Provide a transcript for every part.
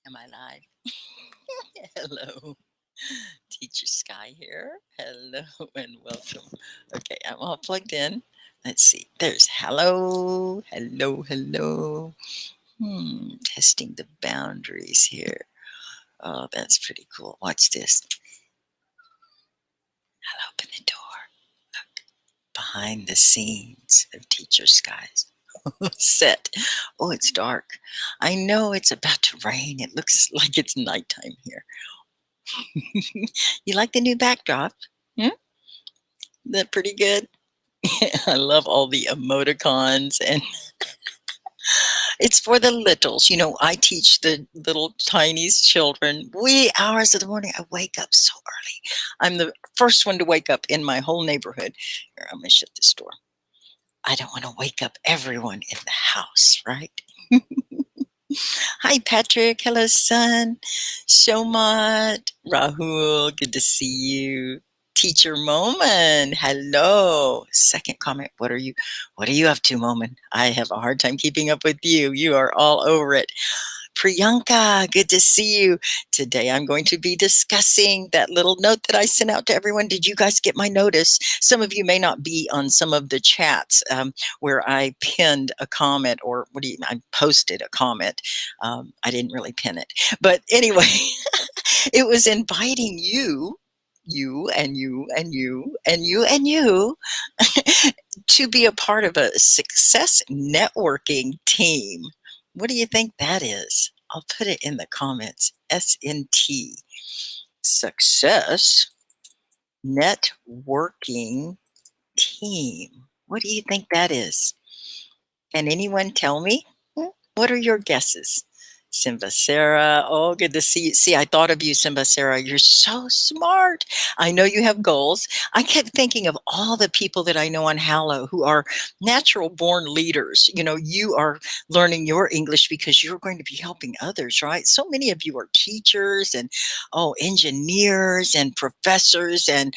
Am I live? Hello, Teacher Sky here. Hello and welcome. Okay, I'm all plugged in. Let's see. There's hello, hello, hello. Testing the boundaries here. Oh, that's pretty cool. Watch this. I'll open the door. Look, behind the scenes of Teacher Sky's set. Oh, it's dark. I know it's about to rain. It looks like it's nighttime here. You like the new backdrop? Hmm? That pretty good? I love all the emoticons, and it's for the littles. You know, I teach the little tiny children. Wee hours of the morning, I wake up so early. I'm the first one to wake up in my whole neighborhood. Here, I'm going to shut this door. I don't want to wake up everyone in the house, right? Hi, Patrick. Hello, son. Shomat. Rahul. Good to see you. Teacher Moman. Hello. Second comment. What are you up to, Moman? I have a hard time keeping up with you. You are all over it. Priyanka, good to see you. Today I'm going to be discussing that little note that I sent out to everyone. Did you guys get my notice? Some of you may not be on some of the chats where I pinned a comment, or I posted a comment. I didn't really pin it. But anyway, it was inviting you and you and you and you and you to be a part of a success networking team. What do you think that is? I'll put it in the comments. SNT, Success Networking Team. What do you think that is? Can anyone tell me? What are your guesses? Simba Sarah, oh, good to see you. See, I thought of you, Simba Sarah. You're so smart. I know you have goals. I kept thinking of all the people that I know on Hallow who are natural born leaders. You know, you are learning your English because you're going to be helping others, right? So many of you are teachers and, engineers and professors, and,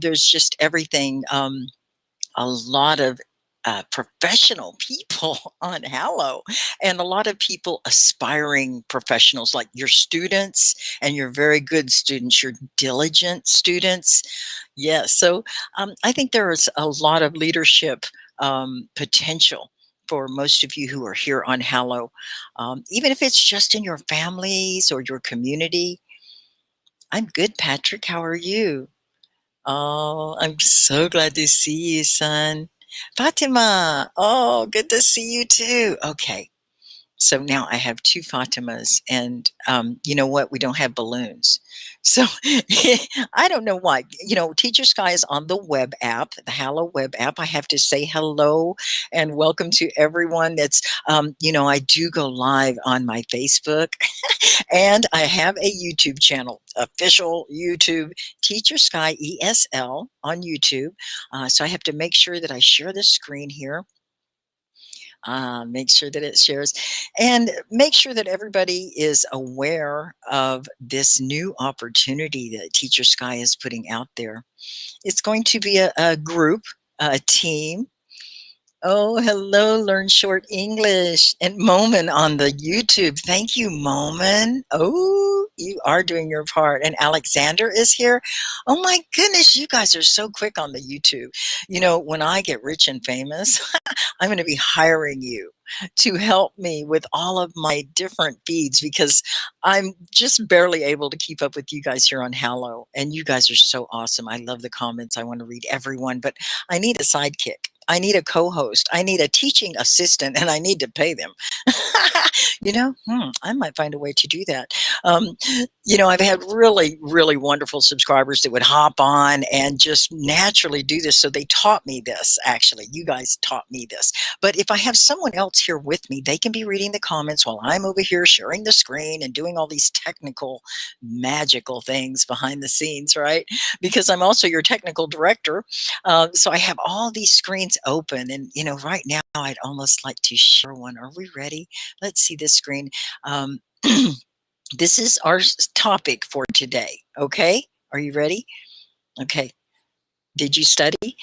there's just everything. A lot of professional people on Hallow, and a lot of people aspiring professionals, like your students, and you're very good students, you're diligent students. Yes, so I think there is a lot of leadership potential for most of you who are here on Hallow, even if it's just in your families or your community. I'm good, Patrick. How are you? Oh, I'm so glad to see you, son. Fatima, oh, good to see you too. Okay, so now I have two Fatimas, and you know what? We don't have balloons. So I don't know why. You know, Teacher Sky is on the web app, the Hallow web app. I have to say hello and welcome to everyone that's, I do go live on my Facebook and I have a YouTube channel, official YouTube, Teacher Sky ESL on YouTube. So I have to make sure that I share the screen here. Make sure that it shares, and make sure that everybody is aware of this new opportunity that Teacher Sky is putting out there. It's going to be a group, a team. Oh, hello, Learn Short English and Moman on the YouTube. Thank you, Moman. Oh, you are doing your part. And Alexander is here. Oh my goodness, you guys are so quick on the YouTube. You know, when I get rich and famous, I'm going to be hiring you to help me with all of my different feeds, because I'm just barely able to keep up with you guys here on Hallow. And you guys are so awesome. I love the comments. I want to read everyone, but I need a sidekick. I need a co-host. I need a teaching assistant, and I need to pay them. I might find a way to do that. I've had really, really wonderful subscribers that would hop on and just naturally do this. So they taught me this, actually. You guys taught me this. But if I have someone else here with me, they can be reading the comments while I'm over here sharing the screen and doing all these technical, magical things behind the scenes, right? Because I'm also your technical director. So I have all these screens open, and right now I'd almost like to share one. Are we ready? Let's see this screen. This is our topic for today. Okay, are you ready? Okay, did you study?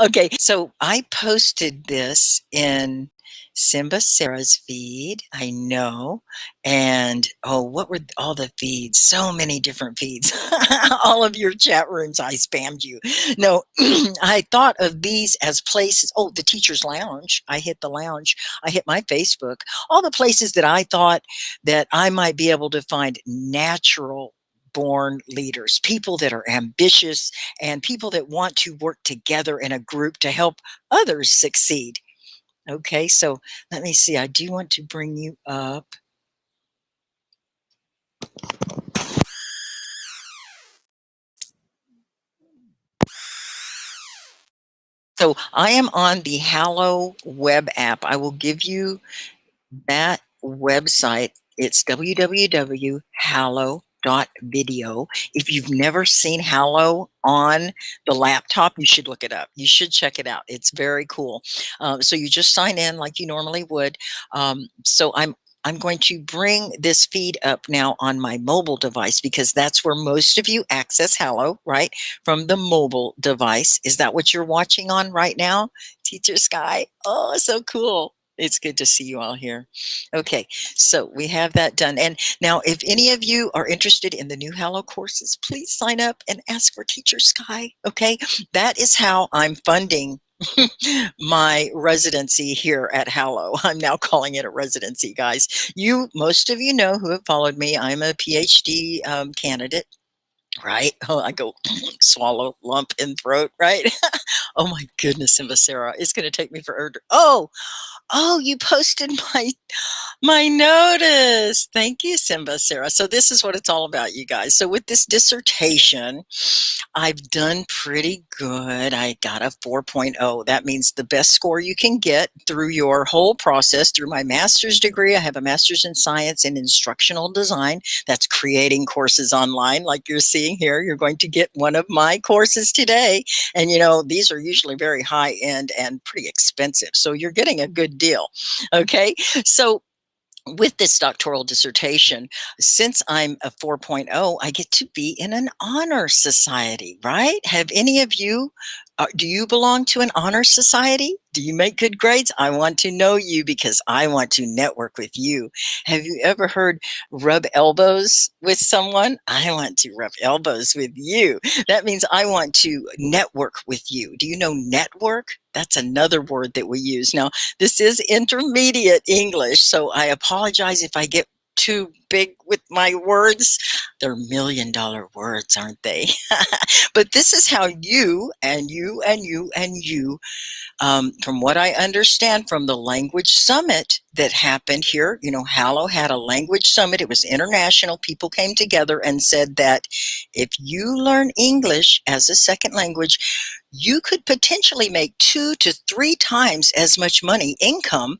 Okay, so I posted this in Simba Sarah's feed, I know. And oh, what were all the feeds? So many different feeds. All of your chat rooms, I spammed you. No, I thought of these as places. Oh, the teacher's lounge. I hit the lounge. I hit my Facebook. All the places that I thought that I might be able to find natural born leaders, people that are ambitious and people that want to work together in a group to help others succeed. Okay, so let me see. I do want to bring you up. So I am on the Hallow web app. I will give you that website. It's www.hallow.video. If you've never seen Hallow on the laptop, you should look it up. You should check it out. It's very cool. So you just sign in like you normally would. So I'm going to bring this feed up now on my mobile device because that's where most of you access Hallow, right? From the mobile device. Is that what you're watching on right now, Teacher Sky? Oh, so cool. It's good to see you all here. Okay, so we have that done. And now, if any of you are interested in the new Hallow courses, please sign up and ask for Teacher Sky. Okay, that is how I'm funding my residency here at Hallow. I'm now calling it a residency, guys. Most of you know who have followed me. I'm a PhD candidate. Right? Oh, I go swallow, lump in throat, right? Oh my goodness, Simba Sarah. It's going to take me forever. Oh, you posted my notice. Thank you, Simba Sarah. So this is what it's all about, you guys. So with this dissertation, I've done pretty good. I got a 4.0. That means the best score you can get through your whole process, through my master's degree. I have a master's in science and instructional design. That's creating courses online like you're seeing here. You're going to get one of my courses today. And you know, these are usually very high end and pretty expensive. So you're getting a good deal. Okay. So with this doctoral dissertation, since I'm a 4.0, I get to be in an honor society, right? Have any of you, do you belong to an honor society? Do you make good grades? I want to know you because I want to network with you. Have you ever heard rub elbows with someone? I want to rub elbows with you. That means I want to network with you. Do you know network? That's another word that we use. Now, this is intermediate English, so I apologize if I get too big with my words. They're $1,000,000 words, aren't they? But this is how you and you and you and you, from what I understand from the language summit that happened here, you know, Hallow had a language summit. It was international. People came together and said that if you learn English as a second language, you could potentially make 2 to 3 times as much money income.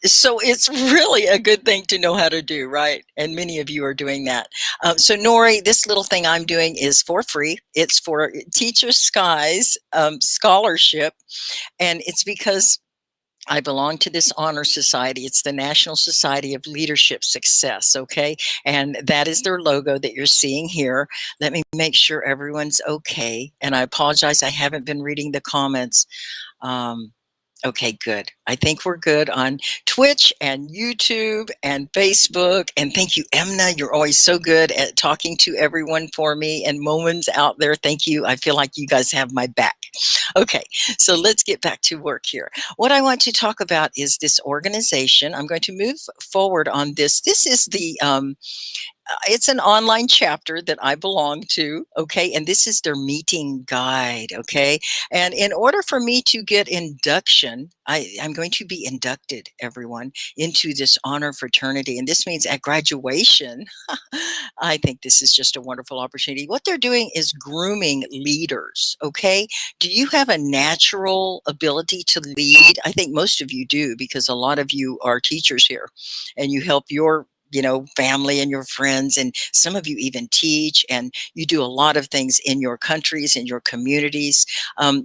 So it's really a good thing to know how to do, right? And many of you are doing that. So Nori, this little thing I'm doing is for free. It's for Teacher Sky's scholarship. And it's because I belong to this honor society. It's the National Society of Leadership Success, okay? And that is their logo that you're seeing here. Let me make sure everyone's okay. And I apologize, I haven't been reading the comments. Okay, good. I think we're good on Twitch and YouTube and Facebook. And thank you, Emna. You're always so good at talking to everyone for me. And Moments out there, thank you. I feel like you guys have my back. Okay, so let's get back to work here. What I want to talk about is this organization. I'm going to move forward on this. This is the it's an online chapter that I belong to, okay? And this is their meeting guide, okay? And in order for me to get induction, I'm going to be inducted, everyone, into this honor fraternity. And this means at graduation, I think this is just a wonderful opportunity. What they're doing is grooming leaders, okay? Do you have a natural ability to lead? I think most of you do because a lot of you are teachers here and you help your family and your friends, and some of you even teach, and you do a lot of things in your countries, in your communities.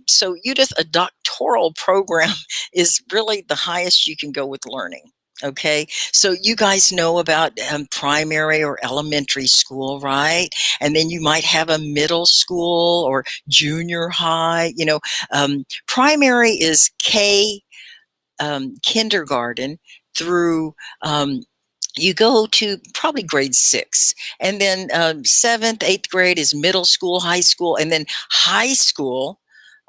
So Judith, a doctoral program is really the highest you can go with learning. Okay, so you guys know about primary or elementary school, right? And then you might have a middle school or junior high. Primary is K kindergarten through you go to probably grade 6, and then 7th, 8th grade is middle school, high school, and then high school.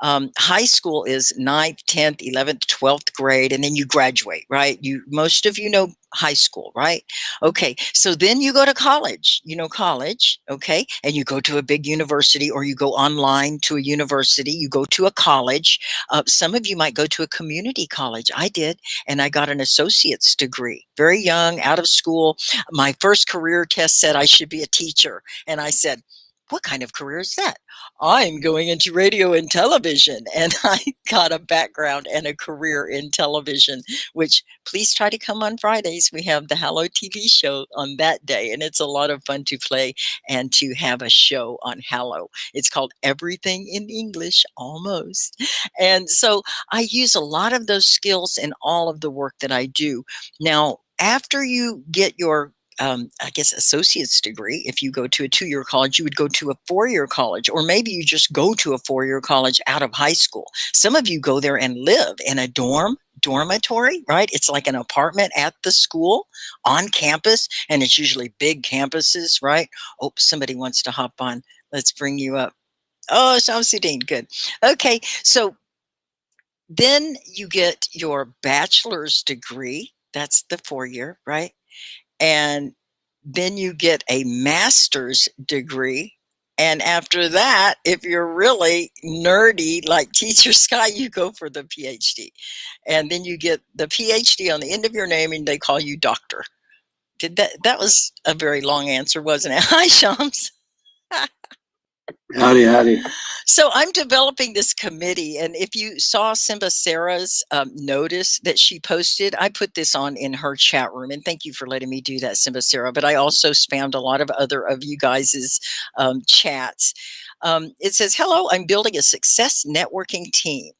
High school is 9th, 10th, 11th, 12th grade, and then you graduate, right? Most of you know high school, right? Okay, so then you go to college, college, okay, and you go to a big university, or you go online to a university, you go to a college. Some of you might go to a community college. I did, and I got an associate's degree very young, out of school. My first career test said I should be a teacher, and I said, what kind of career is that? I'm going into radio and television. And I got a background and a career in television, which please try to come on Fridays. We have the Hello TV show on that day, and it's a lot of fun to play and to have a show on Hello. It's called Everything in English, almost. And so I use a lot of those skills in all of the work that I do. Now, after you get your I guess, associate's degree. If you go to a 2-year college, you would go to a 4-year college, or maybe you just go to a 4-year college out of high school. Some of you go there and live in a dormitory, right? It's like an apartment at the school on campus, and it's usually big campuses, right? Oh, somebody wants to hop on. Let's bring you up. Oh, Shamsuddin, good. Okay, so then you get your bachelor's degree. That's the 4-year, right? And then you get a master's degree. And after that, if you're really nerdy like Teacher Sky, you go for the PhD. And then you get the PhD on the end of your name, and they call you doctor. That was a very long answer, wasn't it? Hi, Shams. Howdy. So I'm developing this committee, and if you saw Simba Sarah's notice that she posted, I put this on in her chat room, and thank you for letting me do that, Simba Sarah. But I also spammed a lot of other of you guys' chats. It says, "Hello, I'm building a success networking team."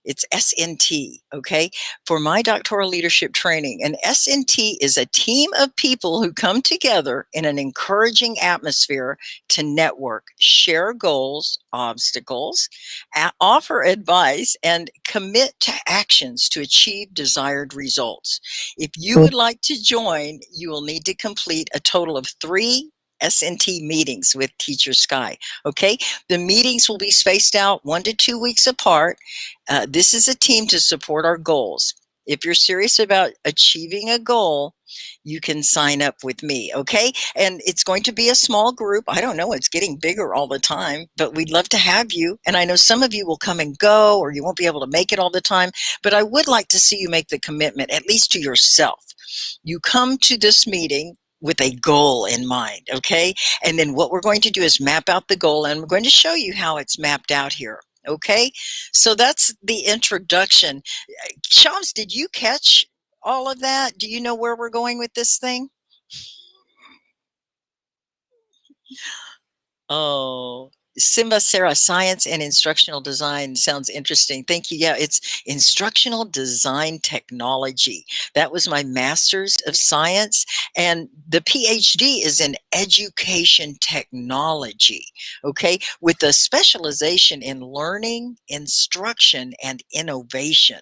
It's SNT, okay, for my doctoral leadership training. And SNT is a team of people who come together in an encouraging atmosphere to network, share goals, obstacles, offer advice, and commit to actions to achieve desired results. If you would like to join, you will need to complete a total of 3 SNT meetings with Teacher Sky. Okay, the meetings will be spaced out 1 to 2 weeks apart. This is a team to support our goals. If you're serious about achieving a goal, you can sign up with me, okay? And it's going to be a small group. I don't know, it's getting bigger all the time, but we'd love to have you. And I know some of you will come and go, or you won't be able to make it all the time, but I would like to see you make the commitment, at least to yourself. You come to this meeting with a goal in mind, okay? And then what we're going to do is map out the goal, and we're going to show you how it's mapped out here, okay? So that's the introduction. Shams, did you catch all of that? Do you know where we're going with this thing? Oh, Simba Sarah, science and instructional design sounds interesting. Thank you. Yeah, it's instructional design technology. That was my master's of science, and the PhD is in education technology. Okay, with a specialization in learning, instruction, and innovation.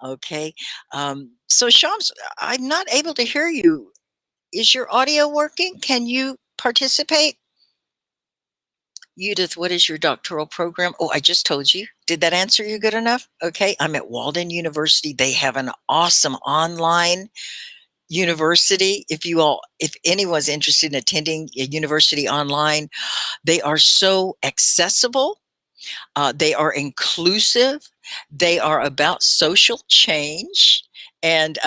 Okay, so Shams, I'm not able to hear you. Is your audio working? Can you participate? Judith, what is your doctoral program? Oh, I just told you. Did that answer you good enough? Okay, I'm at Walden University. They have an awesome online university. If anyone's interested in attending a university online, they are so accessible. They are inclusive. They are about social change. And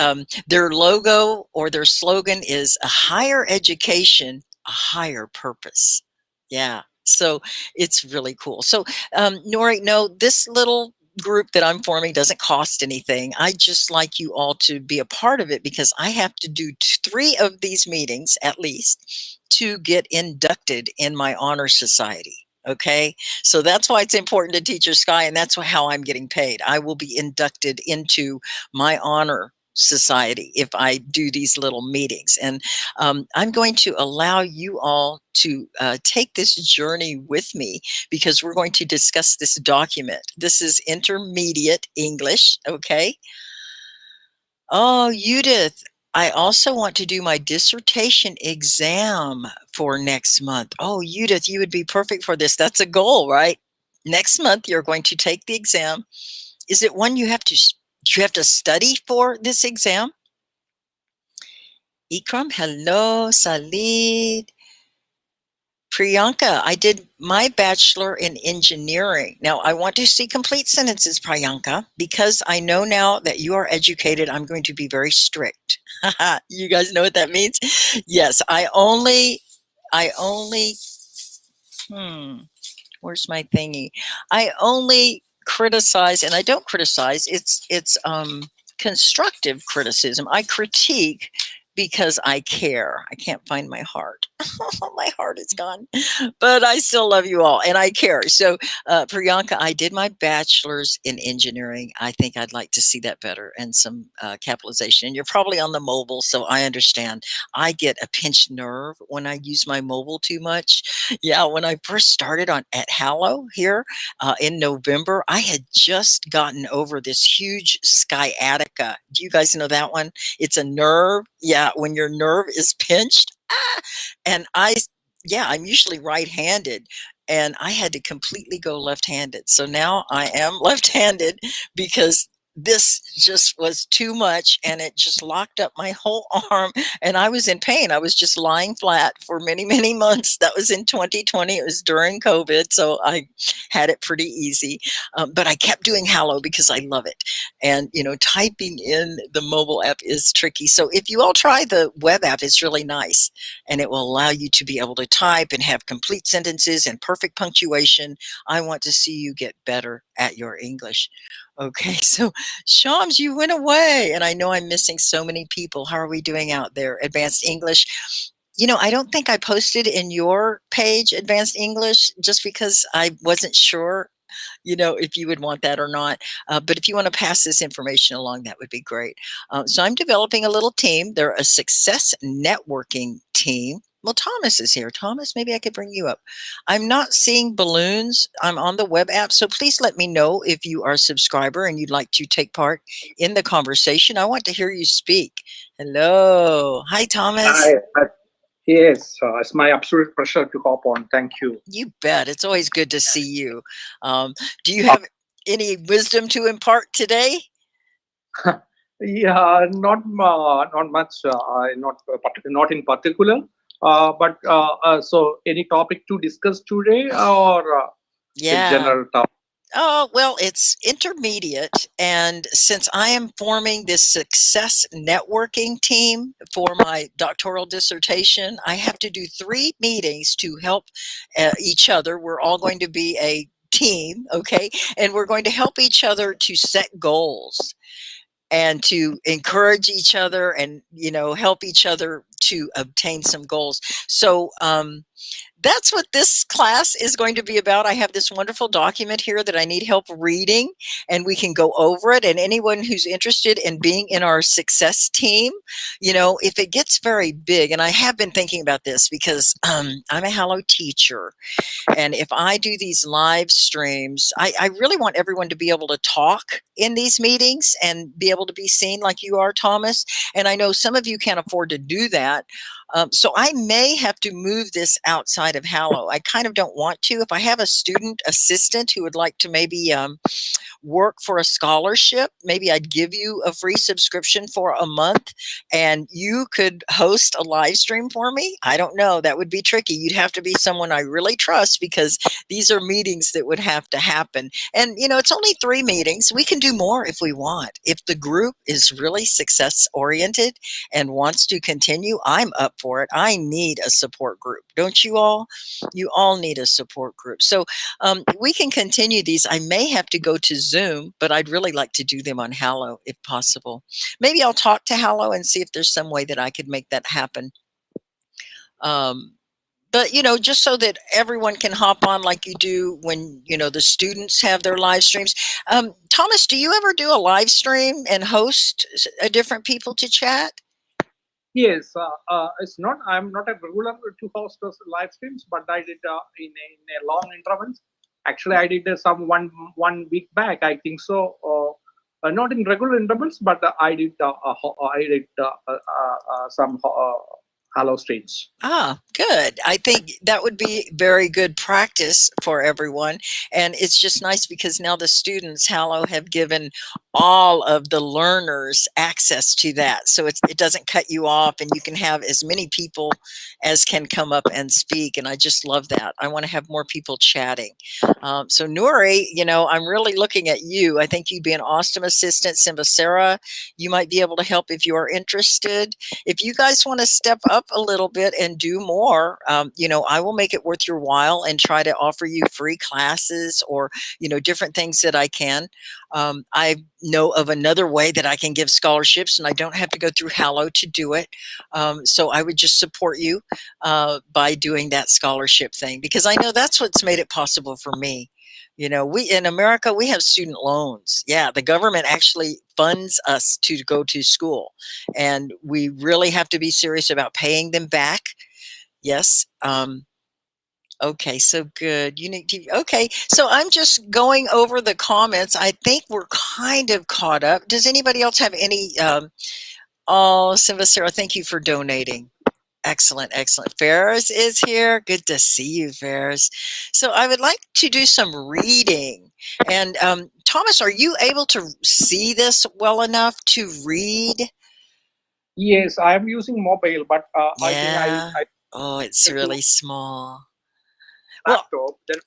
their logo or their slogan is a higher education, a higher purpose. Yeah. So it's really cool. So, Nori, no, this little group that I'm forming doesn't cost anything. I just like you all to be a part of it, because I have to do 3 of these meetings at least to get inducted in my honor society. Okay, so that's why it's important to Teacher Sky, and that's how I'm getting paid. I will be inducted into my honor society if I do these little meetings. And I'm going to allow you all to take this journey with me, because we're going to discuss this document. This is intermediate English, okay? Oh, Judith, I also want to do my dissertation exam for next month. Oh, Judith, you would be perfect for this. That's a goal, right? Next month, you're going to take the exam. Is it one you have to study for this exam? Ikram, hello, Salid. Priyanka, I did my bachelor in engineering. Now, I want to see complete sentences, Priyanka, because I know now that you are educated, I'm going to be very strict. You guys know what that means? Yes, I only, where's my thingy? I only criticize, and I don't criticize, it's constructive criticism. I critique because I care. I can't find my heart. My heart is gone, but I still love you all and I care. So, Priyanka, I did my bachelor's in engineering. I think I'd like to see that better and some capitalization. And you're probably on the mobile, so I understand. I get a pinched nerve when I use my mobile too much. Yeah, when I first started on at Hallow here in November, I had just gotten over this huge sciatica. Do you guys know that one? It's a nerve. Yeah, when your nerve is pinched. And yeah, I'm usually right-handed, and I had to completely go left-handed. So now I am left-handed because this just was too much and it just locked up my whole arm and I was in pain. I was just lying flat for many, many months. That was in 2020. It was during COVID, so I had it pretty easy. But I kept doing Hallow because I love it. And, typing in the mobile app is tricky. So if you all try the web app, it's really nice and it will allow you to be able to type and have complete sentences and perfect punctuation. I want to see you get better at your English. Okay, so Shams, you went away, and I know I'm missing so many people. How are we doing out there? Advanced English. I don't think I posted in your page Advanced English just because I wasn't sure if you would want that or not. But if you want to pass this information along, that would be great. So I'm developing a little team. They're a success networking team. Well, Thomas is here. Thomas, maybe I could bring you up. I'm not seeing balloons. I'm on the web app. So please let me know if you are a subscriber and you'd like to take part in the conversation. I want to hear you speak. Hello. Hi, Thomas. Yes, it's my absolute pleasure to hop on. Thank you. You bet. It's always good to see you. Do you have any wisdom to impart today? Yeah, not much, not in particular. So any topic to discuss today, or a Yeah. general topic? Oh, well, it's intermediate. And since I am forming this success networking team for my doctoral dissertation, I have to do 3 meetings to help each other. We're all going to be a team, okay? And we're going to help each other to set goals and to encourage each other and help each other to obtain some goals. So that's what this class is going to be about. I have this wonderful document here that I need help reading, and we can go over it. And anyone who's interested in being in our success team, if it gets very big, and I have been thinking about this because I'm a Hallow teacher, and if I do these live streams, I really want everyone to be able to talk in these meetings and be able to be seen like you are, Thomas. And I know some of you can't afford to do that. So I may have to move this outside of Hallow. I kind of don't want to. If I have a student assistant who would like to maybe work for a scholarship, maybe I'd give you a free subscription for a month and you could host a live stream for me. I don't know. That would be tricky. You'd have to be someone I really trust because these are meetings that would have to happen. And, it's only 3 meetings. We can do more if we want. If the group is really success oriented and wants to continue, I'm up for it. I need a support group. Don't you all? You all need a support group. So we can continue these. I may have to go to Zoom, but I'd really like to do them on Hallow if possible. Maybe I'll talk to Hallow and see if there's some way that I could make that happen. But, just so that everyone can hop on like you do when, the students have their live streams. Thomas, do you ever do a live stream and host different people to chat? Yes, it's not. I'm not a regular to host those live streams, but I did in a long intervals. Actually, I did some one week back, I think so. not in regular intervals, but I did some hollow streams. Ah, good. I think that would be very good practice for everyone. And it's just nice because now the students, Hallow, have given all of the learners access to that. So it doesn't cut you off, and you can have as many people as can come up and speak. And I just love that. I want to have more people chatting. So Nuri, I'm really looking at you. I think you'd be an awesome assistant. Simba Sarah, you might be able to help if you are interested. If you guys want to step up a little bit and do more, I will make it worth your while and try to offer you free classes or, different things that I can. I know of another way that I can give scholarships, and I don't have to go through Hallow to do it. So I would just support you by doing that scholarship thing, because I know that's what's made it possible for me. We in America, we have student loans. Yeah, the government actually funds us to go to school, and we really have to be serious about paying them back. Yes. Okay, so good. Okay, so I'm just going over the comments. I think we're kind of caught up. Does anybody else have any? Oh, Simba Sarah, thank you for donating. Excellent, excellent. Ferris is here. Good to see you, Ferris. So I would like to do some reading. And Thomas, are you able to see this well enough to read? Yes, I am using mobile, but I think Yeah. I Oh, it's really small. Well, laptop. Then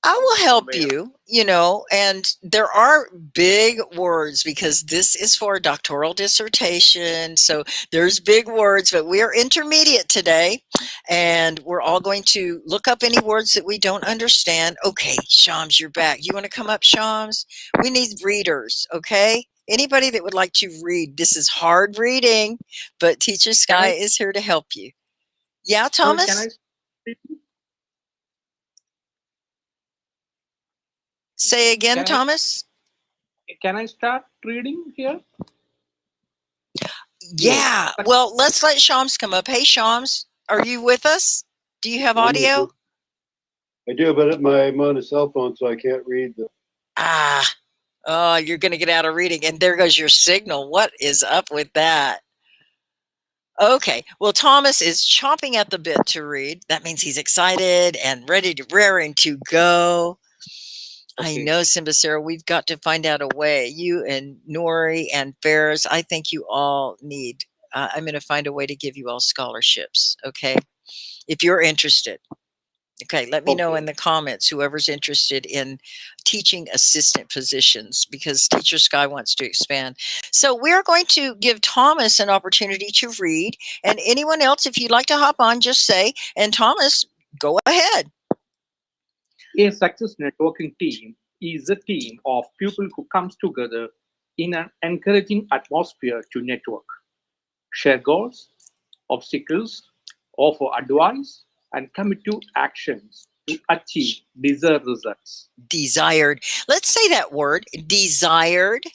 I will help somewhere. you, and there are big words because this is for a doctoral dissertation. So there's big words, but we are intermediate today, and we're all going to look up any words that we don't understand. Okay, Shams, you're back. You want to come up, Shams? We need readers, okay? Anybody that would like to read. This is hard reading, but Teacher Can Sky I? is here to help you. Yeah, Sorry, can I? Thomas? Say again, Can I? Thomas? Can I start reading here? Yes. Yeah. Well, let's let Shams come up. Hey, Shams, are you with us? Do you have I'm with audio? you. I do, but I'm on a cell phone, so I can't read the. Ah, oh, you're going to get out of reading. And there goes your signal. What is up with that? Okay. Well, Thomas is chomping at the bit to read. That means he's excited and raring to go. I Okay. know, Simba Sarah, we've got to find out a way. You and Nori and Ferris, I think you all need, I'm going to find a way to give you all scholarships. Okay. If you're interested. Okay, let me know in the comments, whoever's interested in teaching assistant positions, because Teacher Sky wants to expand. So we're going to give Thomas an opportunity to read, and anyone else, if you'd like to hop on, just say, and Thomas, go ahead. A success networking team is a team of people who comes together in an encouraging atmosphere to network, share goals, obstacles, offer advice, and commit to actions to achieve desired results. Desired. Let's say that word, desired.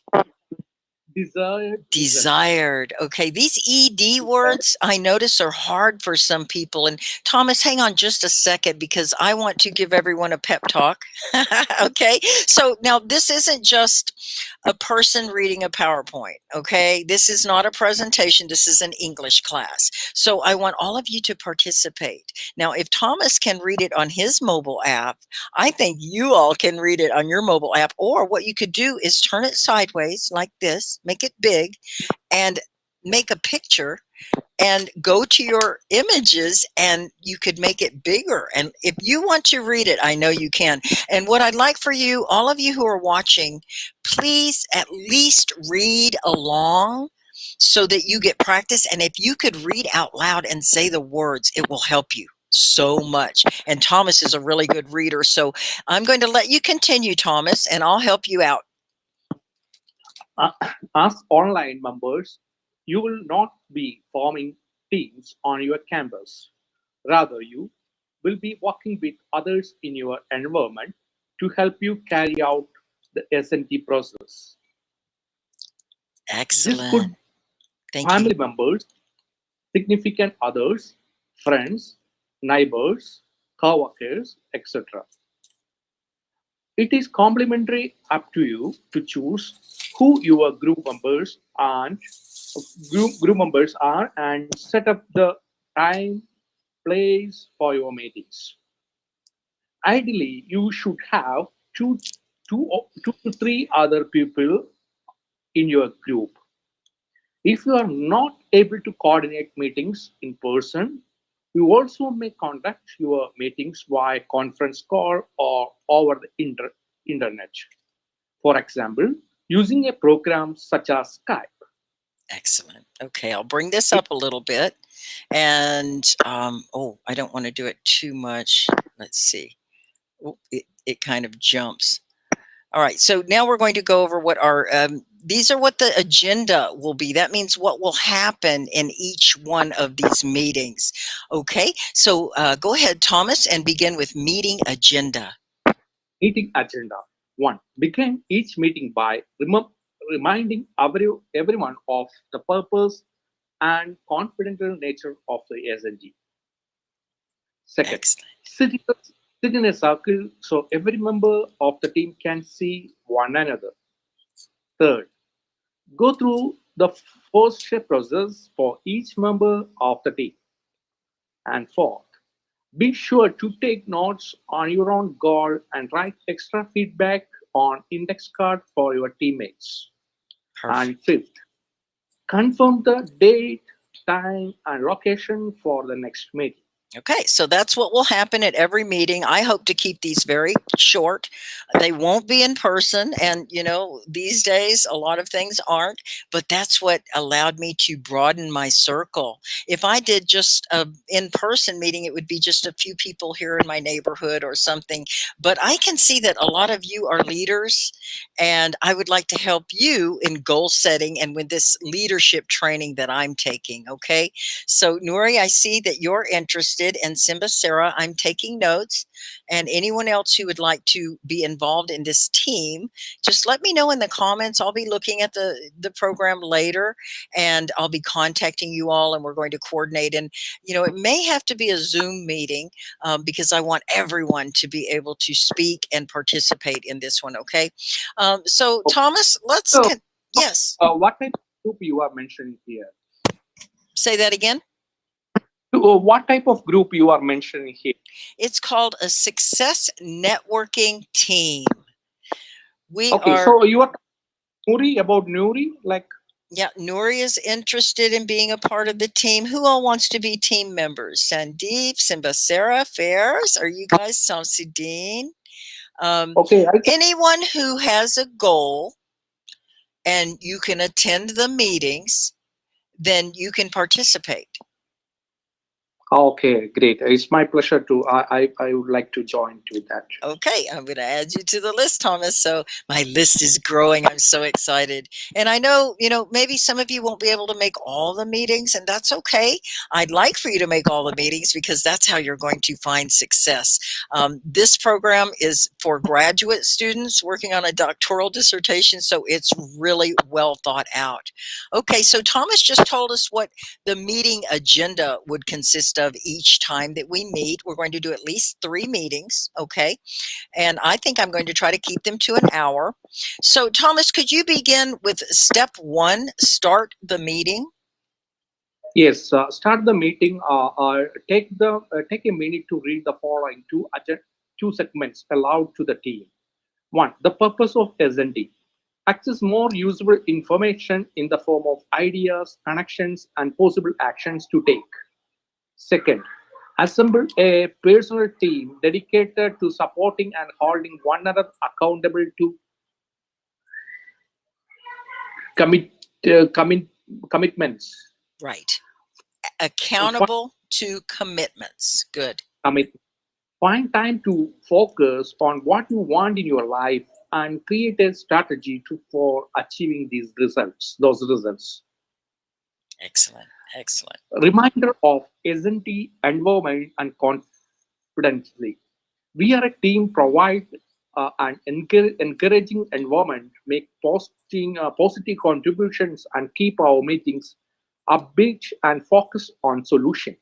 Desired. Okay, these ED words I notice are hard for some people. And Thomas, hang on just a second, because I want to give everyone a pep talk. Okay, so now this isn't just a person reading a PowerPoint. Okay, this is not a presentation. This is an English class. So I want all of you to participate. Now, if Thomas can read it on his mobile app, I think you all can read it on your mobile app. Or what you could do is turn it sideways like this, make it big, and make a picture and go to your images, and you could make it bigger. And if you want to read it, I know you can. And what I'd like for you, all of you who are watching, please at least read along so that you get practice. And if you could read out loud and say the words, it will help you so much. And Thomas is a really good reader. So I'm going to let you continue, Thomas, and I'll help you out. As online members, you will not be forming teams on your campus. Rather, you will be working with others in your environment to help you carry out the S&T process. This could Excellent. Thank family you. members, significant others, friends, neighbors, co-workers, etc. It is complementary up to you to choose who your group members are and set up the time, place for your meetings. Ideally, you should have two to three other people in your group. If you are not able to coordinate meetings in person, you also may conduct your meetings via conference call or over the internet. For example, using a program such as Skype. Excellent. Okay, I'll bring this up a little bit. And, oh, I don't want to do it too much. Let's see. Oh, it kind of jumps. All right, so now we're going to go over what our, these are what the agenda will be. That means what will happen in each one of these meetings. Okay, so go ahead, Thomas, and begin with meeting agenda. Meeting agenda. 1. Begin each meeting by reminding everyone of the purpose and confidential nature of the SNG. Second, Excellent. sit in a circle so every member of the team can see one another. Third, go through the first step process for each member of the team. And fourth, be sure to take notes on your own goal and write extra feedback on index card for your teammates. Perfect. And fifth, confirm the date, time, and location for the next meeting. Okay, so that's what will happen at every meeting. I hope to keep these very short. They won't be in person. And, you know, these days, a lot of things aren't, but that's what allowed me to broaden my circle. If I did just an in-person meeting, it would be just a few people here in my neighborhood or something. But I can see that a lot of you are leaders, and I would like to help you in goal setting and with this leadership training that I'm taking, okay? So, Nuri, I see that you're interested. And Simba Sarah, I'm taking notes. And anyone else who would like to be involved in this team, just let me know in the comments. I'll be looking at the program later, and I'll be contacting you all, and we're going to coordinate. And, you know, it may have to be a Zoom meeting because I want everyone to be able to speak and participate in this one, okay? So, Thomas, let's... So, yes. what type of group you are mentioning here? Say that again. What type of group you are mentioning here? It's called a success networking team. Okay, so you are Nuri about Nuri, like... Yeah, Nuri is interested in being a part of the team. Who all wants to be team members? Sandeep, Simbasara, Fairs, are you guys Samsideen? Okay, anyone who has a goal and you can attend the meetings, then you can participate. Okay, great. It's my pleasure to, I would like to join to that. Okay, I'm going to add you to the list, Thomas. So my list is growing. I'm so excited. And I know, you know, maybe some of you won't be able to make all the meetings, and that's okay. I'd like for you to make all the meetings because that's how you're going to find success. This program is for graduate students working on a doctoral dissertation, so it's really well thought out. Okay, so Thomas just told us what the meeting agenda would consist of each time that we meet. We're going to do at least 3 meetings, okay? And I think I'm going to try to keep them to an hour. So, Thomas, could you begin with step 1, start the meeting? Yes, start the meeting. Take a minute to read the following two segments aloud to the team. 1. The purpose of S&D. Access more usable information in the form of ideas, connections, and possible actions to take. Second, assemble a personal team dedicated to supporting and holding one another accountable to commitments. Right. Accountable to commitments. Good. Find time to focus on what you want in your life and create a strategy for achieving those results. Excellent. Excellent. Reminder of S&T environment and confidently. We are a team provide an encouraging environment, make positive contributions, and keep our meetings upbeat and focused on solution.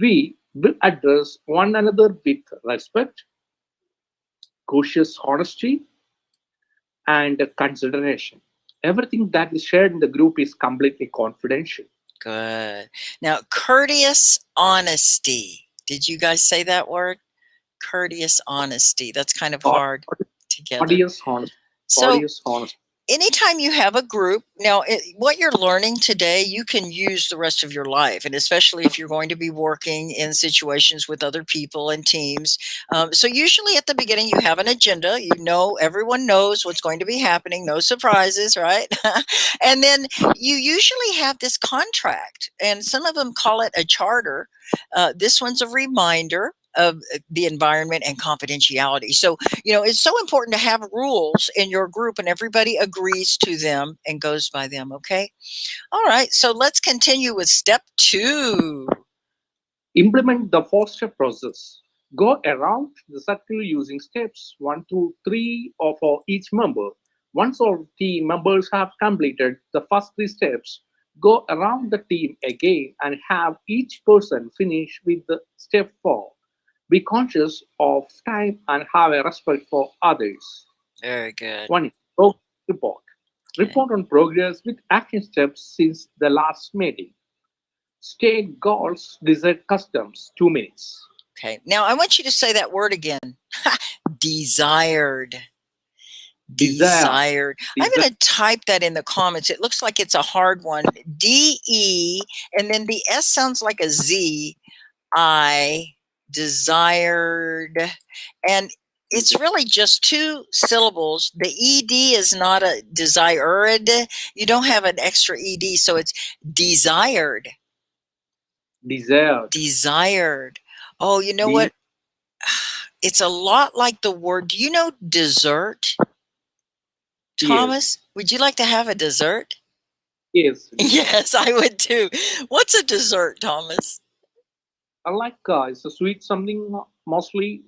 We will address one another with respect, cautious honesty, and consideration. Everything that is shared in the group is completely confidential. Good. Now, courteous honesty. Did you guys say that word? Courteous honesty. That's kind of hard together. Courteous honesty. So, Courteous honesty. anytime you have a group, now what you're learning today, you can use the rest of your life, and especially if you're going to be working in situations with other people and teams. So usually at the beginning, you have an agenda. You know, everyone knows what's going to be happening. No surprises, right? And then you usually have this contract, and some of them call it a charter. This one's a reminder of the environment and confidentiality. So, you know, it's so important to have rules in your group and everybody agrees to them and goes by them. Okay. All right. So let's continue with step 2. Implement the 4-step process. Go around the circle using steps 1 through 3 for each member. Once all team members have completed the first 3 steps, go around the team again and have each person finish with the step 4. Be conscious of time and have a respect for others. Very good. 1. Progress report. Okay. Report on progress with action steps since the last meeting. State goals, desired customs, 2 minutes. Okay. Now I want you to say that word again. Desired. Desired. I'm going to type that in the comments. It looks like it's a hard one. D-E, and then the S sounds like a Z. I, desired. And it's really just 2 syllables. The ED is not a desired. You don't have an extra ED, so it's desired. Desired. Desired. Oh, you know what? It's a lot like the word. Do you know dessert? Thomas, would you like to have a dessert? Yes. Yes, I would too. What's a dessert, Thomas? I like it's a sweet something mostly.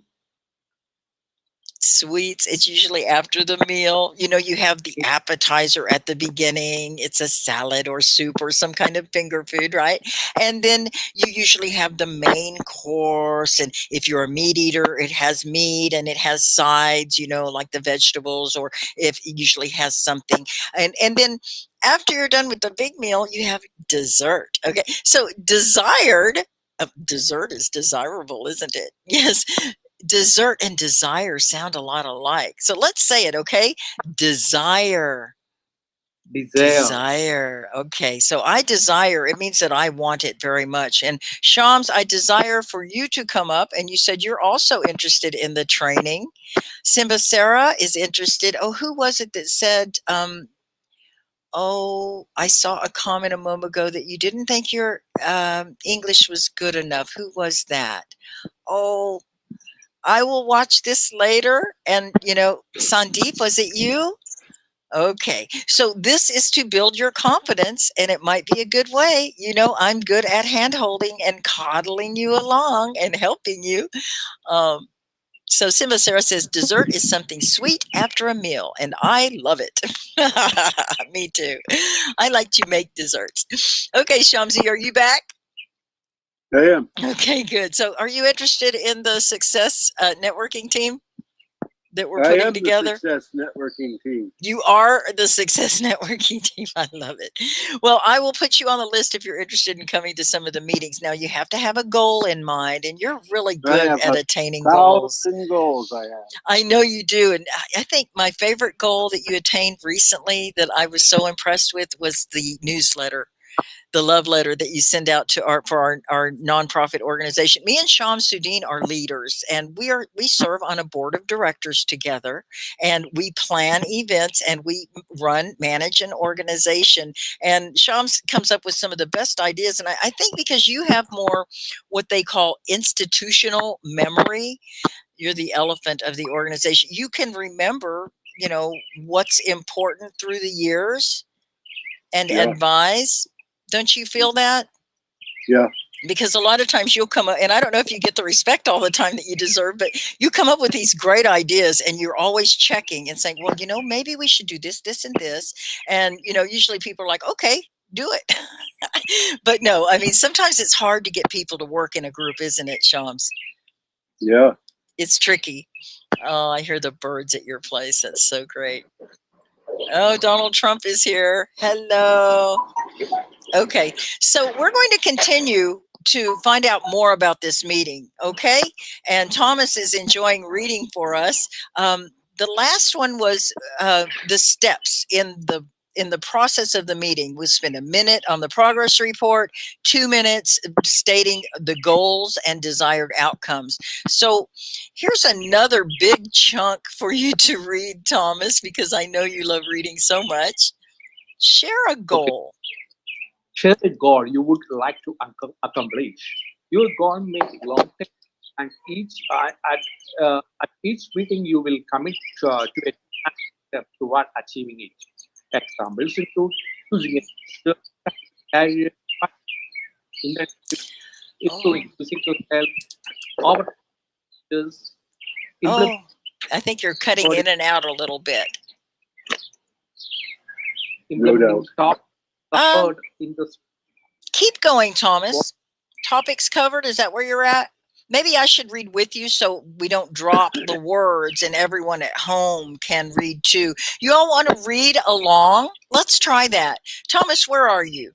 Sweets, it's usually after the meal. You know, you have the appetizer at the beginning. It's a salad or soup or some kind of finger food, right? And then you usually have the main course. And if you're a meat eater, it has meat and it has sides, you know, like the vegetables, or if it usually has something. And then after you're done with the big meal, you have dessert. Okay, so desired, dessert is desirable, isn't it? Yes. Dessert and desire sound a lot alike. So let's say it, okay? Desire. Desire. Okay, so I desire, it means that I want it very much. And Shams, I desire for you to come up, and you said you're also interested in the training. Simba Sarah is interested. Oh, who was it that said, oh, I saw a comment a moment ago that you didn't think your English was good enough. Who was that? Oh, I will watch this later. And, you know, Sandeep, was it you? Okay. So this is to build your confidence, and it might be a good way. You know, I'm good at hand holding and coddling you along and helping you. So Simba Sarah says, dessert is something sweet after a meal, and I love it. Me too. I like to make desserts. Okay, Shamsi, are you back? I am. Okay, good. So are you interested in the success networking team that we're I putting am together? the success networking team. You are the success networking team. I love it. Well, I will put you on the list if you're interested in coming to some of the meetings. Now, you have to have a goal in mind, and you're really good at attaining goals. 1,000 goals I have. I know you do. And I think my favorite goal that you attained recently that I was so impressed with was the newsletter, the love letter that you send out to our nonprofit organization. Me and Sham Sudeen are leaders, and we serve on a board of directors together, and we plan events, and we manage an organization. And Sham comes up with some of the best ideas. And I think because you have more what they call institutional memory, you're the elephant of the organization. You can remember, you know, what's important through the years and advise. Don't you feel that? Yeah. Because a lot of times you'll come up, and I don't know if you get the respect all the time that you deserve, but you come up with these great ideas, and you're always checking and saying, well, you know, maybe we should do this, this, and this. And, you know, usually people are like, okay, do it. But no, I mean, sometimes it's hard to get people to work in a group, isn't it, Shams? Yeah. It's tricky. Oh, I hear the birds at your place. That's so great. Oh, Donald Trump is here. Hello. Okay, so we're going to continue to find out more about this meeting, okay? And Thomas is enjoying reading for us. The last one was the steps in the process of the meeting. We spent a minute on the progress report, 2 minutes stating the goals and desired outcomes. So here's another big chunk for you to read, Thomas, because I know you love reading so much. Share a goal. Share a goal you would like to accomplish. Your goal may be long term, and at each meeting you will commit to a step toward achieving it. Examples include choosing a career, improving physical health, overcoming Oh, I think you're cutting in and out a little bit. implementing top covered in the Keep going, Thomas. Topics covered. Is that where you're at? Maybe I should read with you so we don't drop the words and everyone at home can read too. You all want to read along? Let's try that. Thomas, where are you?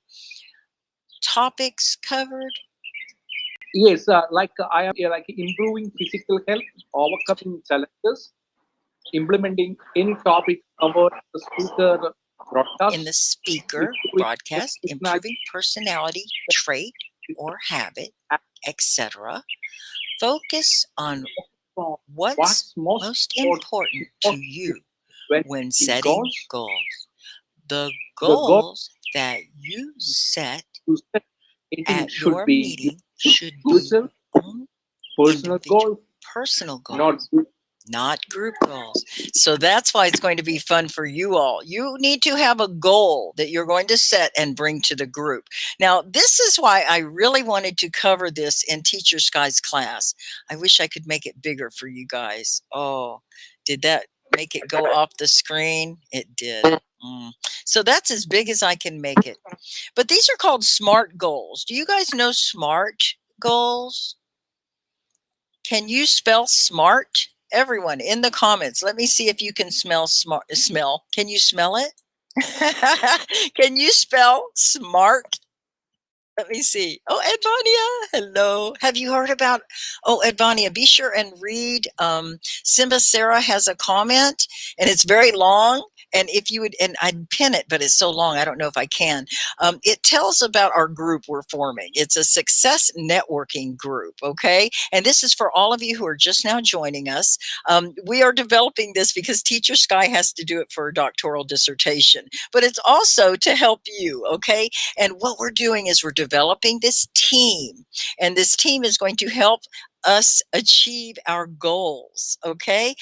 Topics covered? Yes, I am like improving physical health, overcoming challenges, implementing any topic about the speaker broadcast. In the speaker broadcast, improving personality, trait, or habit, etc. Focus on what's most important to you when setting goals. The goals that you set at your meeting should be personal goals, not group goals. So that's why it's going to be fun for you all. You need to have a goal that you're going to set and bring to the group. Now, this is why I really wanted to cover this in Teacher Sky's class. I wish I could make it bigger for you guys. Oh, did that make it go off the screen? It did. So that's as big as I can make it. But these are called SMART goals. Do you guys know SMART goals? Can you spell SMART? Everyone in the comments, let me see if you can smell smart. Can you smell it? Can you spell SMART? Let me see. Oh, Edvania, hello. Have you heard about, Edvania, be sure and read. Simba Sarah has a comment, and it's very long. And if you would, and I'd pin it, but it's so long, I don't know if I can. It tells about our group we're forming. It's a success networking group, okay? And this is for all of you who are just now joining us. We are developing this because Teacher Sky has to do it for a doctoral dissertation, but it's also to help you, okay? And what we're doing is we're developing this team, and this team is going to help us achieve our goals, okay?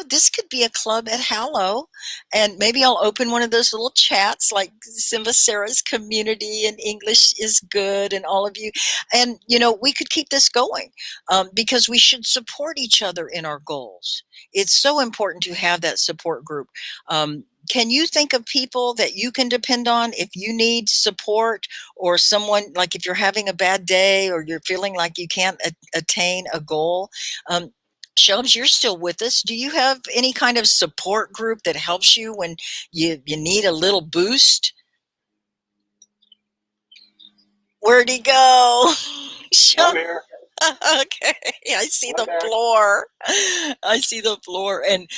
This could be a club at Hallow, and maybe I'll open one of those little chats like Simba Sarah's community and English is good and all of you. And, we could keep this going because we should support each other in our goals. It's so important to have that support group. Can you think of people that you can depend on if you need support, or someone, like if you're having a bad day or you're feeling like you can't attain a goal? Shelbs, you're still with us. Do you have any kind of support group that helps you when you need a little boost? Where'd he go? I'm here. Okay, I see the floor. I see the floor. And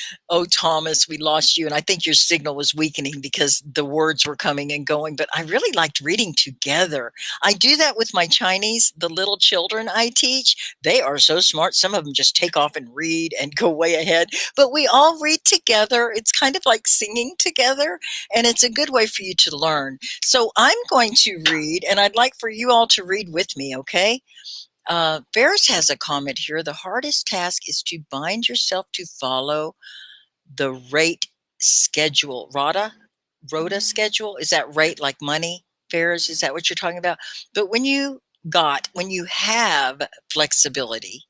Thomas, we lost you. And I think your signal was weakening because the words were coming and going. But I really liked reading together. I do that with my Chinese, the little children I teach. They are so smart. Some of them just take off and read and go way ahead. But we all read together. It's kind of like singing together. And it's a good way for you to learn. So I'm going to read, and I'd like for you all to read with me, okay? Ferris has a comment here. The hardest task is to bind yourself to follow the rate schedule. Rota schedule? Is that rate like money? Ferris, is that what you're talking about? But when you have flexibility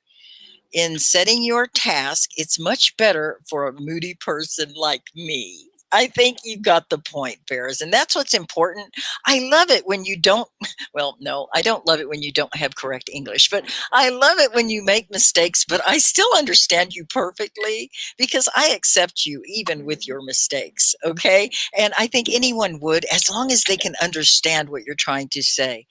in setting your task, it's much better for a moody person like me. I think you got the point, Ferris, and that's what's important. I love it when you don't, well, no, I don't love it when you don't have correct English, but I love it when you make mistakes, but I still understand you perfectly because I accept you even with your mistakes, okay? And I think anyone would, as long as they can understand what you're trying to say.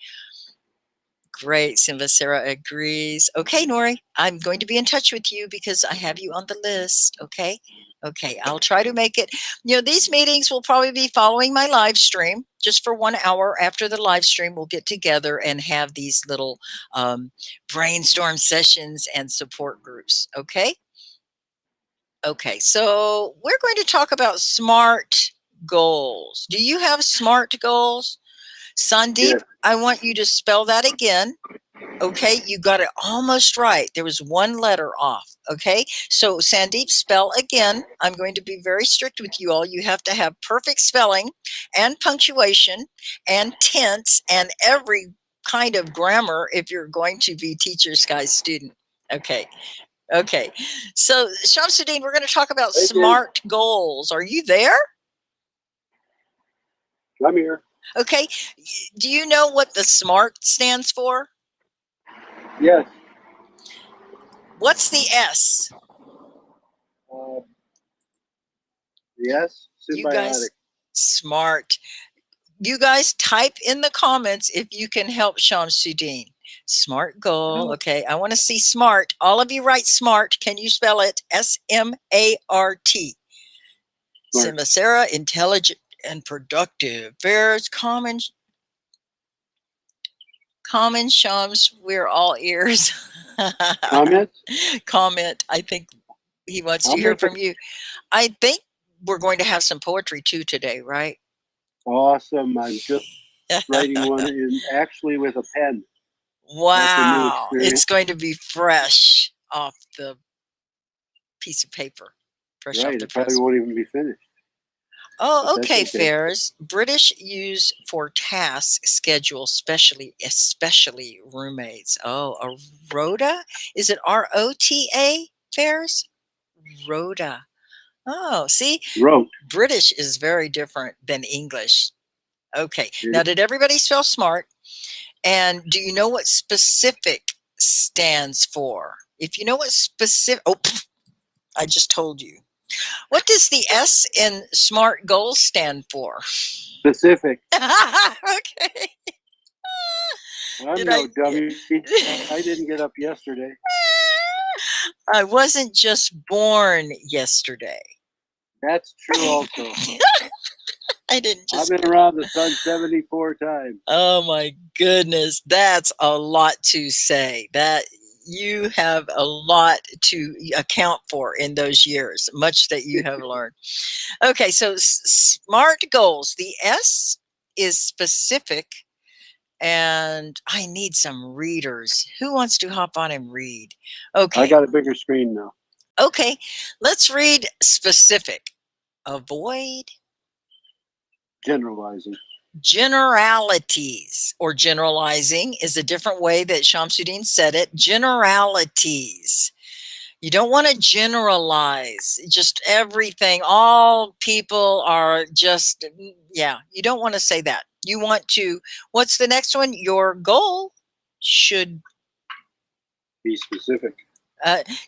Great. Simba Sarah agrees. Okay, Nori, I'm going to be in touch with you because I have you on the list. Okay. Okay. I'll try to make it. You know, these meetings will probably be following my live stream. Just for 1 hour after the live stream, we'll get together and have these little brainstorm sessions and support groups. Okay. Okay. So we're going to talk about SMART goals. Do you have SMART goals? Sandeep, Yes. I want you to spell that again. Okay, you got it almost right. There was one letter off. Okay, so Sandeep, spell again. I'm going to be very strict with you all. You have to have perfect spelling and punctuation and tense and every kind of grammar if you're going to be Teacher Sky's student. Okay. Okay. So Shamsuddin, we're going to talk about Thank you. SMART goals. Are you there? I'm here. Okay. Do you know what the SMART stands for? Yes. What's the S? Yes. You Symbiotic. guys, smart. You guys type in the comments if you can help Shamsuddin. SMART goal. Okay, I want to see SMART. All of you write SMART. Can you spell it? S-M-A-R-T. Smart. Simba Sarah, intelligent and productive. There's common Shams. We're all ears. Comments? Comment. I think he wants to I'll hear make from you. I think we're going to have some poetry too today, right? Awesome. I'm just writing one actually with a pen. Wow. experience. It's going to be fresh off the piece of paper. Fresh off Right. the It probably press. won't even be finished. Oh, But that's okay, okay. Ferris. British use for task schedule, especially roommates. Oh, a rota? Is it R-O-T-A, Ferris? Rota. Oh, see, Wrote. British is very different than English. Okay. It- Now, did everybody spell SMART? And do you know what specific stands for? If you know what specific, oh, I just told you. What does the S in SMART goals stand for? Specific. Okay. I'm Did no dummy. I didn't get up yesterday. I wasn't just born yesterday. That's true also. I didn't I've just. been around the sun 74 times. Oh my goodness, that's a lot to say. That you have a lot to account for in those years, much that you have learned. Okay, so SMART goals. The S is specific, and I need some readers. Who wants to hop on and read? Okay. I got a bigger screen now. Okay, let's read specific. Avoid Generalizing. generalities, or generalizing is a different way that Shamsuddin said it. Generalities. You don't want to generalize just everything. All people are just, yeah, you don't want to say that. You want to, what's the next one? Your goal should, Be specific.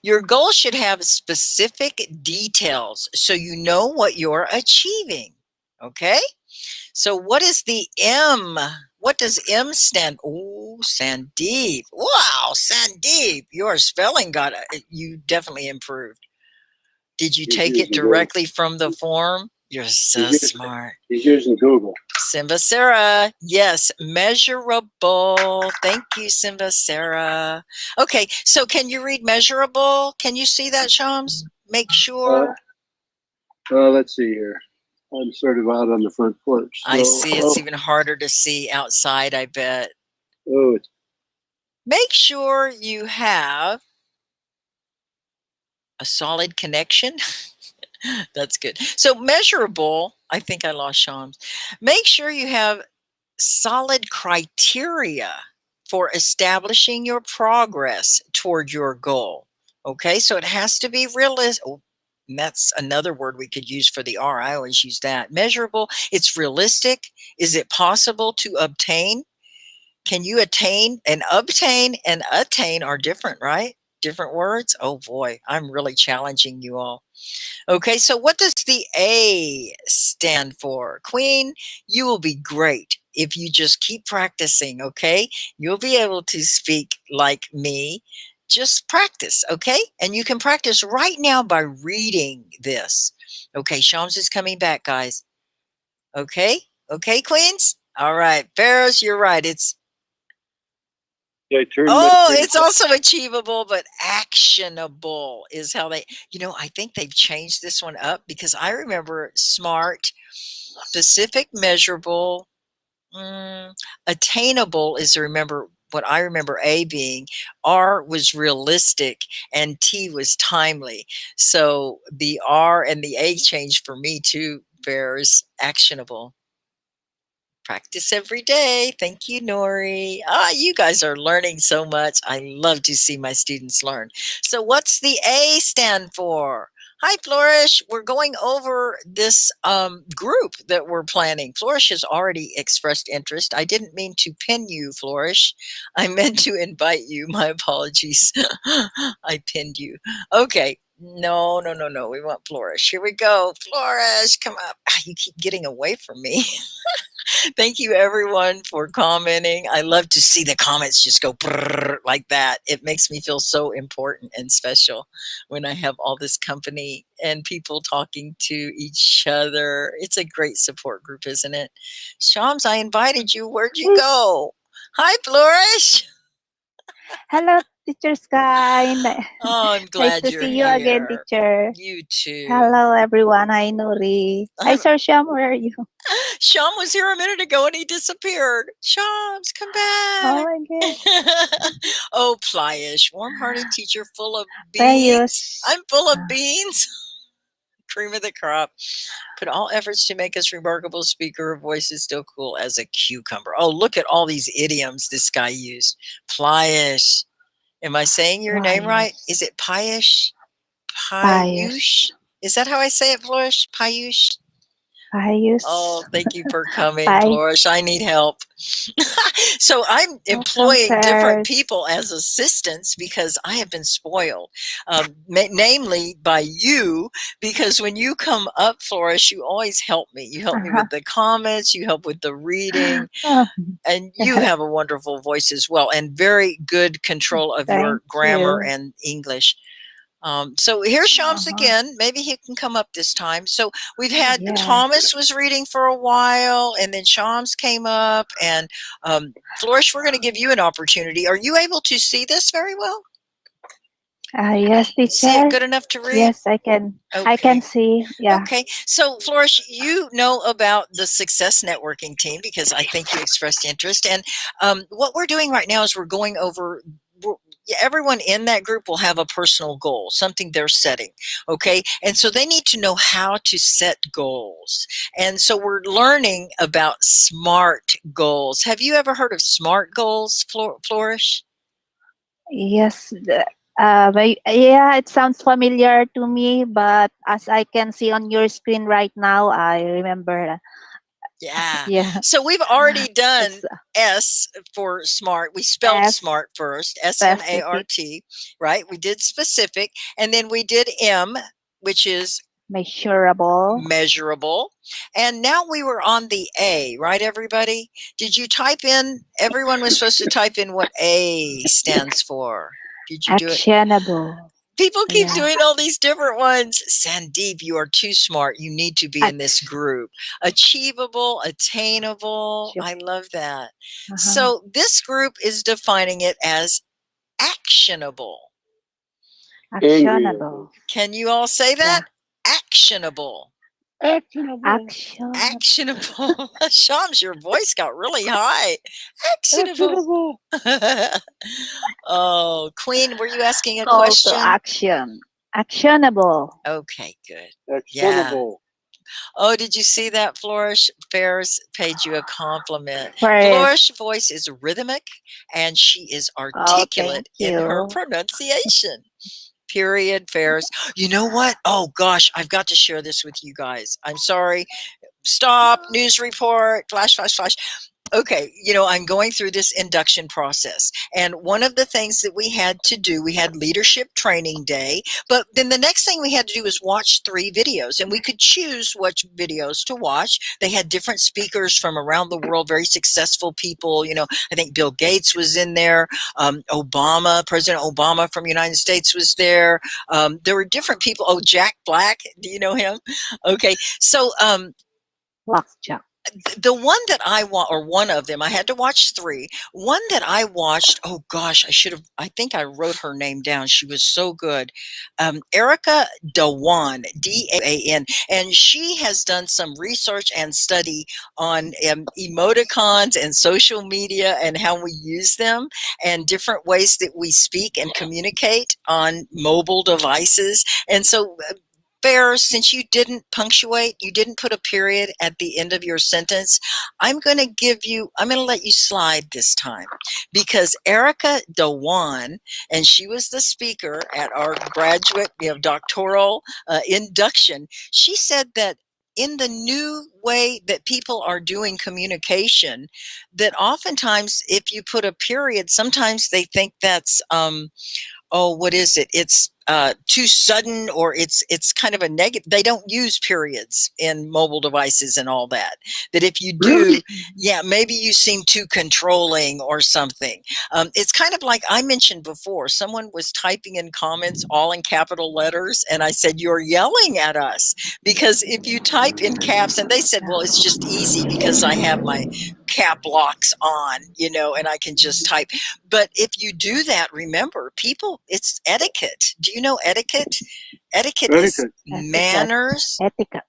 your goal should have specific details so you know what you're achieving. Okay? So what is the M? What does M stand? Oh, Sandeep. Wow, Sandeep, your spelling you definitely improved. Did you He's take it using directly from the form? You're so He's using- smart. He's using Google. Simba Sarah. Yes, measurable. Thank you, Simba Sarah. Okay, so can you read measurable? Can you see that, Shams? Make sure. Let's see here. I'm sort of out on the front porch. I so- see it's even harder to see outside, I bet. Oh, it's Make sure you have a solid connection. That's good. So measurable, I think I lost Shams. Make sure you have solid criteria for establishing your progress toward your goal. Okay, so it has to be realistic. Oh, And that's another word we could use for the R. I always use that. Measurable. It's realistic. Is it possible to obtain? Can you attain? And obtain and attain are different, right? Different words. Oh boy, I'm really challenging you all. Okay, so what does the A stand for? Queen, you will be great if you just keep practicing, okay? You'll be able to speak like me. Just practice, okay? And you can practice right now by reading this. Okay, Shams is coming back, guys. Okay? Okay, Queens? All right. Pharaohs, you're right. It's it's also achievable, but actionable is how they, I think they've changed this one up because I remember SMART, specific, measurable, attainable is what I remember A being. R was realistic and T was timely. So the R and the A changed for me too, bears actionable. Practice every day. Thank you, Nori. You guys are learning so much. I love to see my students learn. So what's the A stand for? Hi, Flourish. We're going over this group that we're planning. Flourish has already expressed interest. I didn't mean to pin you, Flourish. I meant to invite you. My apologies. I pinned you. Okay. No. We want Flourish. Here we go. Flourish, come up. You keep getting away from me. Thank you, everyone, for commenting. I love to see the comments just go like that. It makes me feel so important and special when I have all this company and people talking to each other. It's a great support group, isn't it? Shams, I invited you. Where'd you go? Hi, Flourish. Hello, Teacher Sky. Oh, I'm glad nice to you're see here. you again, teacher. You too. Hello, everyone. Hi, Nuri. Hi, Sir Sham. Where are you? Sham was here a minute ago and he disappeared. Shams, come back. Oh my God. Oh, Plyish, warm-hearted teacher full of beans. I'm full of beans. Cream of the crop. Put all efforts to make us remarkable speaker. Her voice is still cool as a cucumber. Oh, look at all these idioms this guy used. Plyish. Am I saying your name right? Is it Pyish? Payush? Is that how I say it, Flourish? Payush? Oh, thank you for coming, Flourish. I need help. So I'm employing different people as assistants because I have been spoiled, namely by you, because when you come up, Flourish, you always help me. You help me with the comments, you help with the reading, and you have a wonderful voice as well and very good control of your grammar and English. So here's Shams again. Maybe he can come up this time. So we've had Thomas was reading for a while, and then Shams came up, and Flourish, we're going to give you an opportunity. Are you able to see this very well? Yes, teacher. See it good enough to read? Yes, I can. Okay. I can see. Yeah. Okay. So Flourish, you know about the Success Networking team because I think you expressed interest. And what we're doing right now is we're going over. Everyone in that group will have a personal goal, something they're setting, okay? And so they need to know how to set goals. And so we're learning about SMART goals. Have you ever heard of SMART goals, Flourish? Yes. It sounds familiar to me, but as I can see on your screen right now, I remember. Yeah. So we've already done S for SMART. We spelled SMART first, S-M-A-R-T, right? We did specific, and then we did M, which is measurable. And now we were on the A, right, everybody? Did you type in, everyone was supposed to type in what A stands for. Did you do it? Actionable. People keep doing all these different ones. Sandeep, you are too smart. You need to be in this group. Achievable, attainable. I love that. So this group is defining it as actionable. Actionable. Can you all say that? Actionable. Actionable. Actionable. Shams, your voice got really high. Actionable. Oh, Queen, were you asking a question? Call to action. Actionable. Okay, good. Actionable. Oh, did you see that, Flourish? Ferris paid you a compliment. Flourish's voice is rhythmic, and she is articulate in her pronunciation. Period, fairs. You know what? Oh gosh, I've got to share this with you guys. I'm sorry. Stop, news report, flash, flash, flash. Okay, I'm going through this induction process. And one of the things that we had to do, we had leadership training day, but then the next thing we had to do was watch 3 videos, and we could choose which videos to watch. They had different speakers from around the world, very successful people. I think Bill Gates was in there. President Obama from the United States was there. There were different people. Oh, Jack Black. Do you know him? Okay. So, Blackjack. the one that I want, or one of them, I had to watch 3. One that I watched, oh gosh, I think I wrote her name down. She was so good. Erica Dewan, Dewan, and she has done some research and study on emoticons and social media and how we use them and different ways that we speak and communicate on mobile devices. And so, Bear, since you didn't punctuate, you didn't put a period at the end of your sentence, I'm going to let you slide this time, because Erica Dewan, and she was the speaker at our graduate, doctoral induction, she said that in the new way that people are doing communication, that oftentimes if you put a period, sometimes they think that's, what is it? It's too sudden, or it's kind of a negative. They don't use periods in mobile devices and all that. That if you do, Really? yeah, maybe you seem too controlling or something. It's kind of like I mentioned before. Someone was typing in comments all in capital letters, and I said, "You're yelling at us," because if you type in caps, and they said, "Well, it's just easy because I have my cap locks on, and I can just type." But if you do that, remember, people, it's etiquette. Do you know etiquette? Etiquette is manners. Etiquette.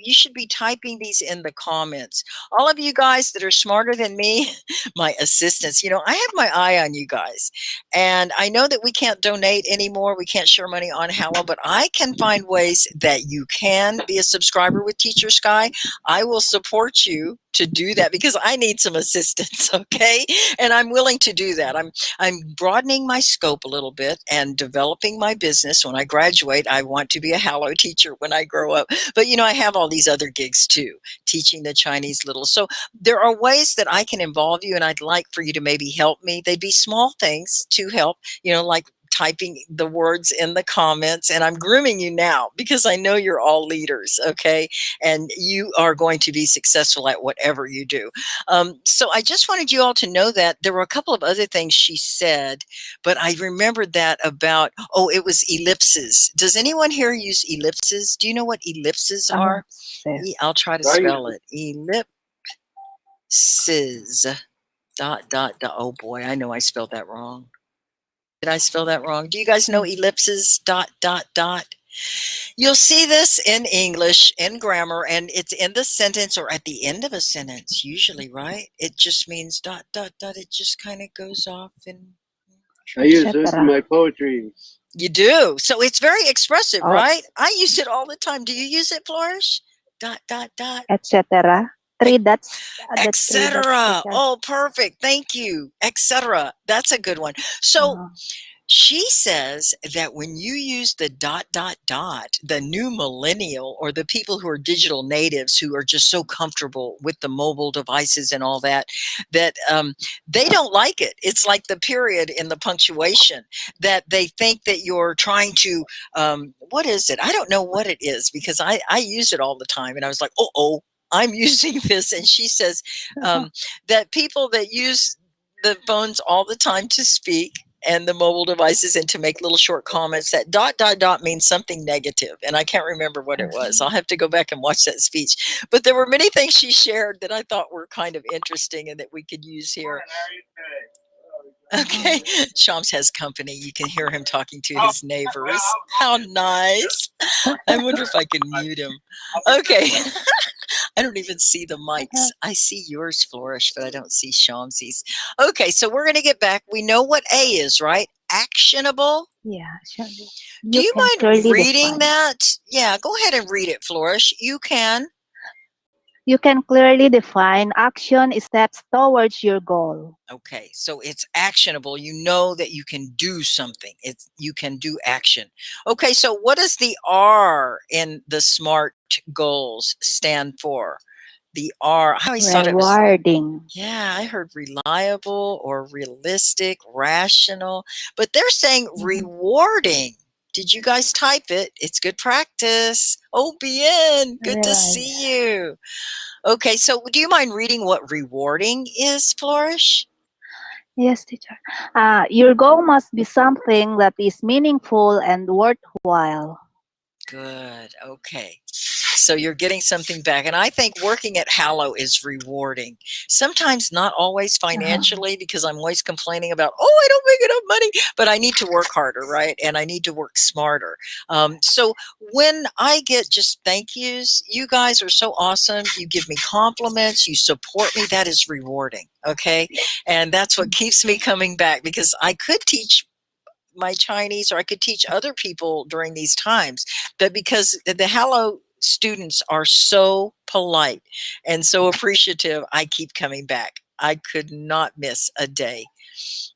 You should be typing these in the comments. All of you guys that are smarter than me, my assistants, I have my eye on you guys. And I know that we can't donate anymore. We can't share money on Hallow, but I can find ways that you can be a subscriber with Teacher Sky. I will support you to do that because I need some assistance, okay? And I'm willing to do that. I'm broadening my scope a little bit and developing my business. When I graduate, I want to be a Hallow teacher when I grow up. But I have all these other gigs too, teaching the Chinese little. So there are ways that I can involve you, and I'd like for you to maybe help me. They'd be small things to help, like typing the words in the comments. And I'm grooming you now because I know you're all leaders, okay? And you are going to be successful at whatever you do. So I just wanted you all to know that there were a couple of other things she said, but I remembered that about, it was ellipses. Does anyone here use ellipses? Do you know what ellipses are? I'll try to spell it. Ellipses. ... Oh boy, I know I spelled that wrong. Did I spell that wrong? Do you guys know ellipses? ... You'll see this in English, in grammar, and it's in the sentence or at the end of a sentence, usually, right? It just means ... It just kind of goes off. And I use this in my poetry. You do. So it's very expressive, right? I use it all the time. Do you use it, Flourish? ... Etc. 3 dots. Etc. Oh, perfect. Thank you. Etc. That's a good one. So she says that when you use the ... the new millennial, or the people who are digital natives who are just so comfortable with the mobile devices and all that, that they don't like it. It's like the period in the punctuation, that they think that you're trying to, what is it? I don't know what it is, because I use it all the time. And I was like, I'm using this. And she says that people that use the phones all the time to speak, and the mobile devices, and to make little short comments, that ... means something negative. And I can't remember what it was. I'll have to go back and watch that speech. But there were many things she shared that I thought were kind of interesting and that we could use here. Okay. Shams has company. You can hear him talking to his neighbors. How nice. I wonder if I can mute him. Okay. I don't even see the mics. I see yours, Flourish, but I don't see Shamsi's. Okay, so we're going to get back. We know what A is, right? Actionable. Yeah. Do you mind reading that? Yeah, go ahead and read it, Flourish. You can. You can clearly define action steps towards your goal. Okay, so it's actionable. You know that you can do something. You can do action. Okay, so what does the R in the SMART goals stand for? The R, I always thought it was, Rewarding. yeah, I heard reliable or realistic, rational, but they're saying rewarding. Did you guys type it? It's good practice. Oh, bien, good to Reward. see you. Okay, so do you mind reading what rewarding is, Flourish? Yes, teacher. Your goal must be something that is meaningful and worthwhile. Good. Okay. So you're getting something back. And I think working at Hallow is rewarding. Sometimes not always financially, because I'm always complaining about, oh, I don't make enough money, but I need to work harder, right? And I need to work smarter. So when I get just thank yous, you guys are so awesome. You give me compliments. You support me. That is rewarding. Okay. And that's what keeps me coming back, because I could teach my Chinese, or I could teach other people during these times, but because the Hallow students are so polite and so appreciative, I keep coming back. I could not miss a day.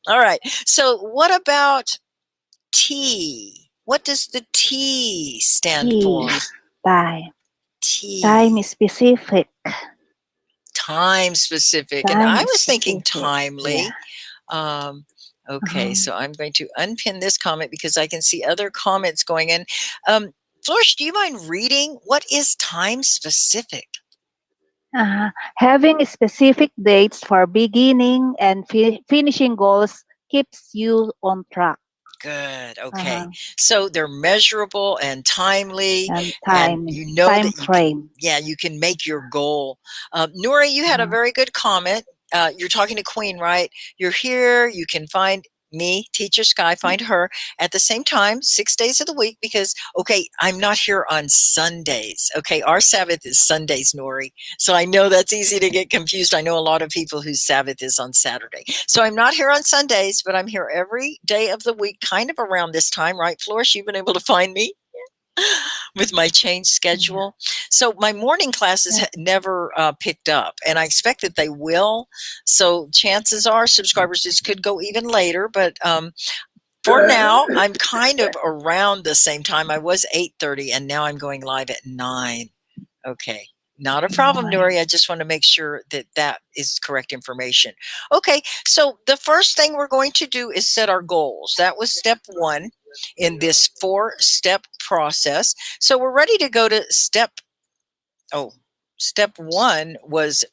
All right. So what about T? What does the T stand for? Time. T. Time specific. Time specific. And Time I was thinking specific. timely. Yeah. Okay, so I'm going to unpin this comment because I can see other comments going in. Flourish, do you mind reading? What is time specific? Having specific dates for beginning and finishing goals keeps you on track. Good. Okay. So they're measurable and timely, And and you know time that you frame. you can make your goal. Nuri, you had a very good comment. You're talking to Queen, right? You're here. You can find me, Teacher Sky, find her at the same time, 6 days of the week, because, okay, I'm not here on Sundays. Okay, our Sabbath is Sundays, Nuri. So I know that's easy to get confused. I know a lot of people whose Sabbath is on Saturday. So I'm not here on Sundays, but I'm here every day of the week, kind of around this time, right, Flourish? You've been able to find me with my changed schedule. So my morning classes never picked up, and I expect that they will. So chances are subscribers just could go even later, but for now, I'm kind of around the same time. I was 8:30, and now I'm going live at 9. Okay. Not a problem, Nuri. I just want to make sure that that is correct information. Okay, so the first thing we're going to do is set our goals. That was step 1 in this 4-step process. So we're ready to go to step 1 was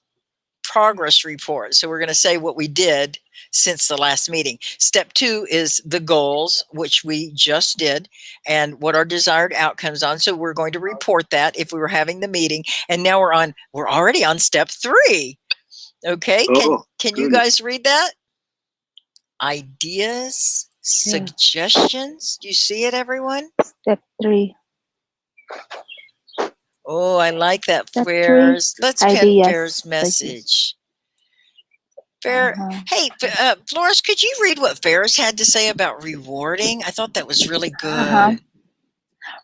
progress report. So we're going to say what we did since the last meeting. Step 2 is the goals, which we just did, and what our desired outcomes on. So we're going to report that if we were having the meeting. And now we're already on step 3. Okay. Can you guys read that? Ideas, suggestions. Do you see it, everyone? Step 3. Oh, I like that, Step Fair's. 3. Let's pin Ideas, Fair's message. Fair. Hey, Flores, could you read what Ferris had to say about rewarding? I thought that was really good.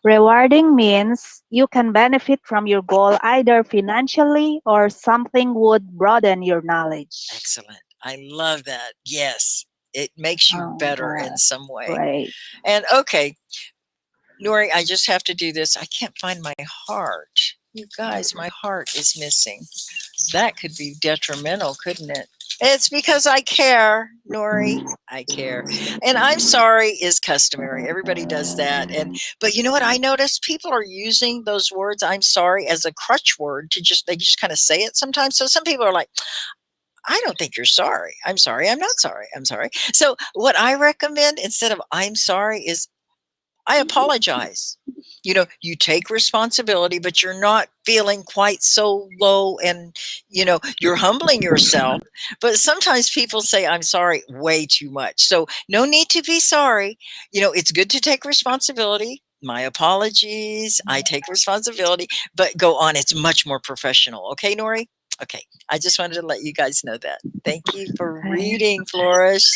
Rewarding means you can benefit from your goal either financially or something would broaden your knowledge. Excellent. I love that. Yes, it makes you better in some way. Great. And okay, Nuri, I just have to do this. I can't find my heart. You guys, my heart is missing. That could be detrimental, couldn't it? It's because I care, Nori. I care. And I'm sorry is customary. Everybody does that. But you know what I noticed? People are using those words, I'm sorry, as a crutch word they just kind of say it sometimes. So some people are like, I don't think you're sorry. I'm sorry. I'm not sorry. I'm sorry. So what I recommend instead of I'm sorry is I apologize. You take responsibility, but you're not feeling quite so low and, you're humbling yourself. But sometimes people say, I'm sorry, way too much. So no need to be sorry. It's good to take responsibility. My apologies. I take responsibility, but go on. It's much more professional. Okay, Nori? Okay. I just wanted to let you guys know that. Thank you for reading, Flourish.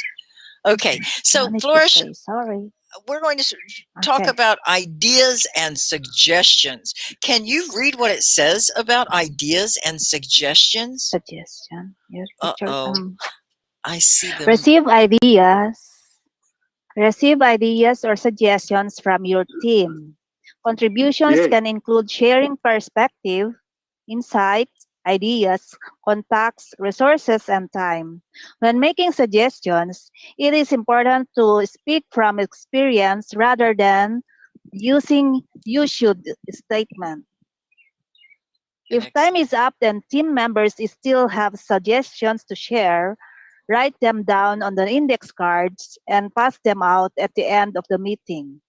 Okay. So, Flourish. Sorry. we're going to talk Okay. about ideas and suggestions. Can you read what it says about ideas and suggestions? Suggestion. Yes, teacher. I see them. Receive ideas or suggestions from your team. Contributions Yay. can include sharing perspective, insight, ideas, contacts, resources, and time. When making suggestions, it is important to speak from experience rather than using "you should" statement. If time is up and team members still have suggestions to share, write them down on the index cards and pass them out at the end of the meeting.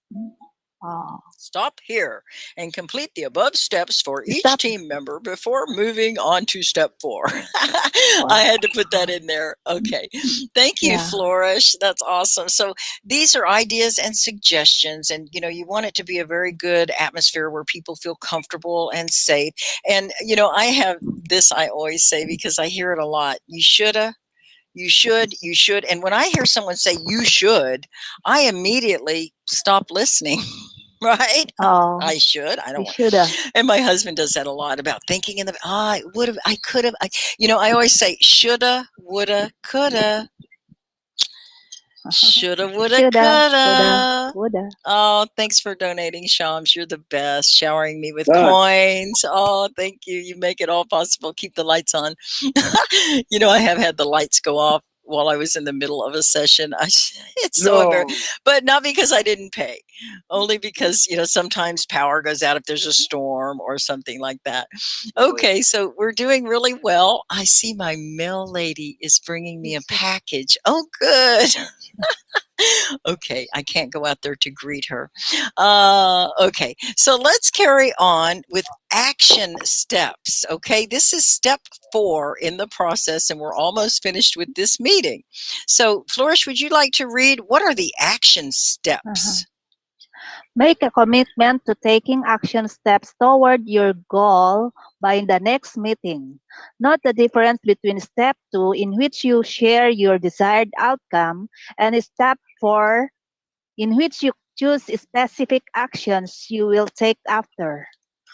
Stop here and complete the above steps for each team member before moving on to step 4. I had to put that in there. Okay. Thank you, Flourish. That's awesome. So these are ideas and suggestions, and you want it to be a very good atmosphere where people feel comfortable and safe. And I have this I always say because I hear it a lot. You shoulda, you should, you should. And when I hear someone say you should, I immediately stop listening. Right? I should. I don't want. And my husband does that a lot about thinking in the. I would have. I could have. I always say shoulda, woulda, coulda. Shoulda, woulda, coulda. Oh, thanks for donating, Shams. You're the best. Showering me with coins. Oh, thank you. You make it all possible. Keep the lights on. I have had the lights go off while I was in the middle of a session. It's so embarrassing, but not because I didn't pay, only because, sometimes power goes out if there's a storm or something like that. Okay, so we're doing really well. I see my mail lady is bringing me a package. Oh, good. Okay, I can't go out there to greet her. Okay, so let's carry on with action steps. Okay, this is step 4 in the process, and we're almost finished with this meeting. So, Flourish, would you like to read what are the action steps? Make a commitment to taking action steps toward your goal by the next meeting. Note the difference between step 2, in which you share your desired outcome, and step 4, in which you choose specific actions you will take after.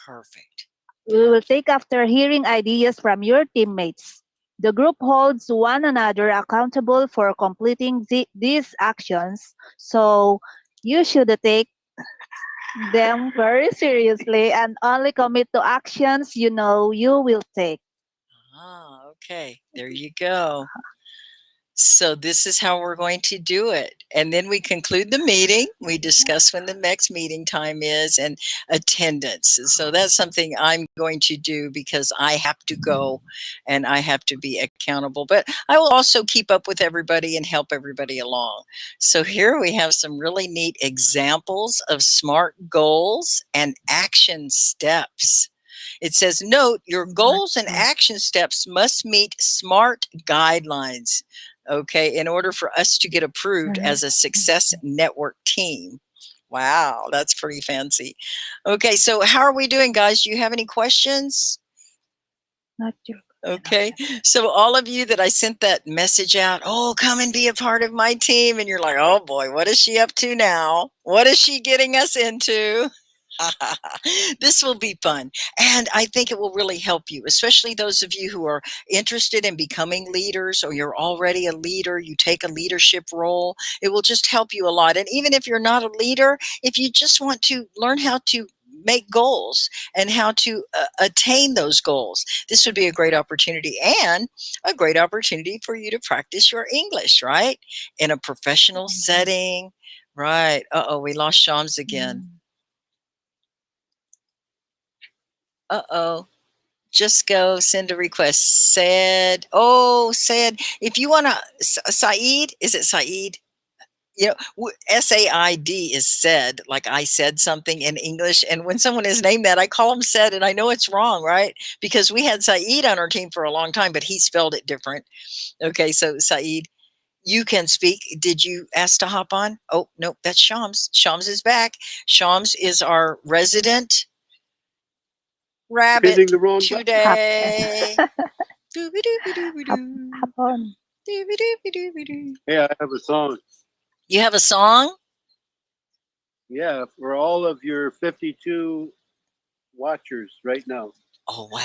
Perfect. We will take after hearing ideas from your teammates. The group holds one another accountable for completing these actions, so you should take them very seriously and only commit to actions you know you will take. Okay, there you go. So this is how we're going to do it. And then we conclude the meeting. We discuss when the next meeting time is and attendance. So that's something I'm going to do because I have to go and I have to be accountable. But I will also keep up with everybody and help everybody along. So here we have some really neat examples of SMART goals and action steps. It says, note, your goals and action steps must meet SMART guidelines. Okay, in order for us to get approved as a Success Network team. Wow, that's pretty fancy. Okay, so how are we doing, guys? Do you have any questions? Okay, so all of you that I sent that message out, oh, come and be a part of my team. And you're like, oh boy, what is she up to now? What is she getting us into? This will be fun, and I think it will really help you, especially those of you who are interested in becoming leaders, or you're already a leader, you take a leadership role. It will just help you a lot. And even if you're not a leader, if you just want to learn how to make goals and how to attain those goals, this would be a great opportunity, and a great opportunity for you to practice your English, right? In a professional setting, right? Uh-oh, we lost Shams again. Uh-oh. Just go send a request. Said, if you want to, Saeed, is it Saeed? S-A-I-D is said, like I said something in English. And when someone is named that, I call them said, and I know it's wrong, right? Because we had Saeed on our team for a long time, but he spelled it different. Okay, so Saeed, you can speak. Did you ask to hop on? Oh, no, that's Shams. Shams is back. Shams is our resident rabbit today. Hey, I have a song. You have a song? Yeah, for all of your 52 watchers right now. Oh, wow.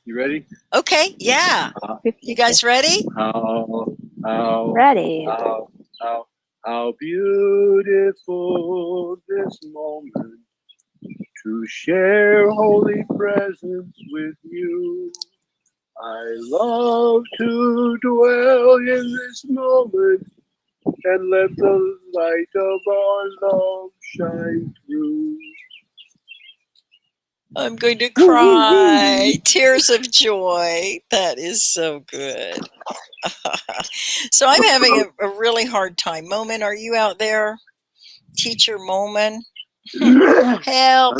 You ready? Okay, yeah. You guys ready? How Ready. beautiful this moment to share holy presence with you. I love to dwell in this moment and let the light of our love shine through. I'm going to cry. Tears of joy. That is so good. So I'm having a really hard time. Moment, are you out there? Teacher Moment? Help.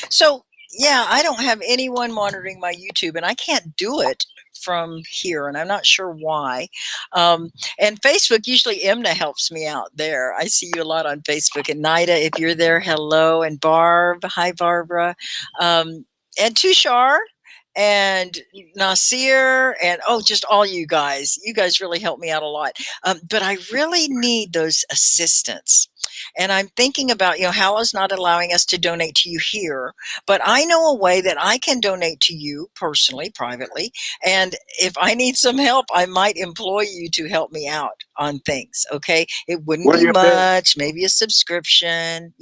So, yeah, I don't have anyone monitoring my YouTube, and I can't do it from here, and I'm not sure why. And Facebook, usually Emna helps me out there. I see you a lot on Facebook. And Nida, if you're there, hello. And Barb, hi, Barbara. And Tushar and Nasir and just all you guys. You guys really help me out a lot. But I really need those assistants. And I'm thinking about, Hallow's not allowing us to donate to you here, but I know a way that I can donate to you personally, privately. And if I need some help, I might employ you to help me out on things. Okay. It wouldn't be much, maybe a subscription,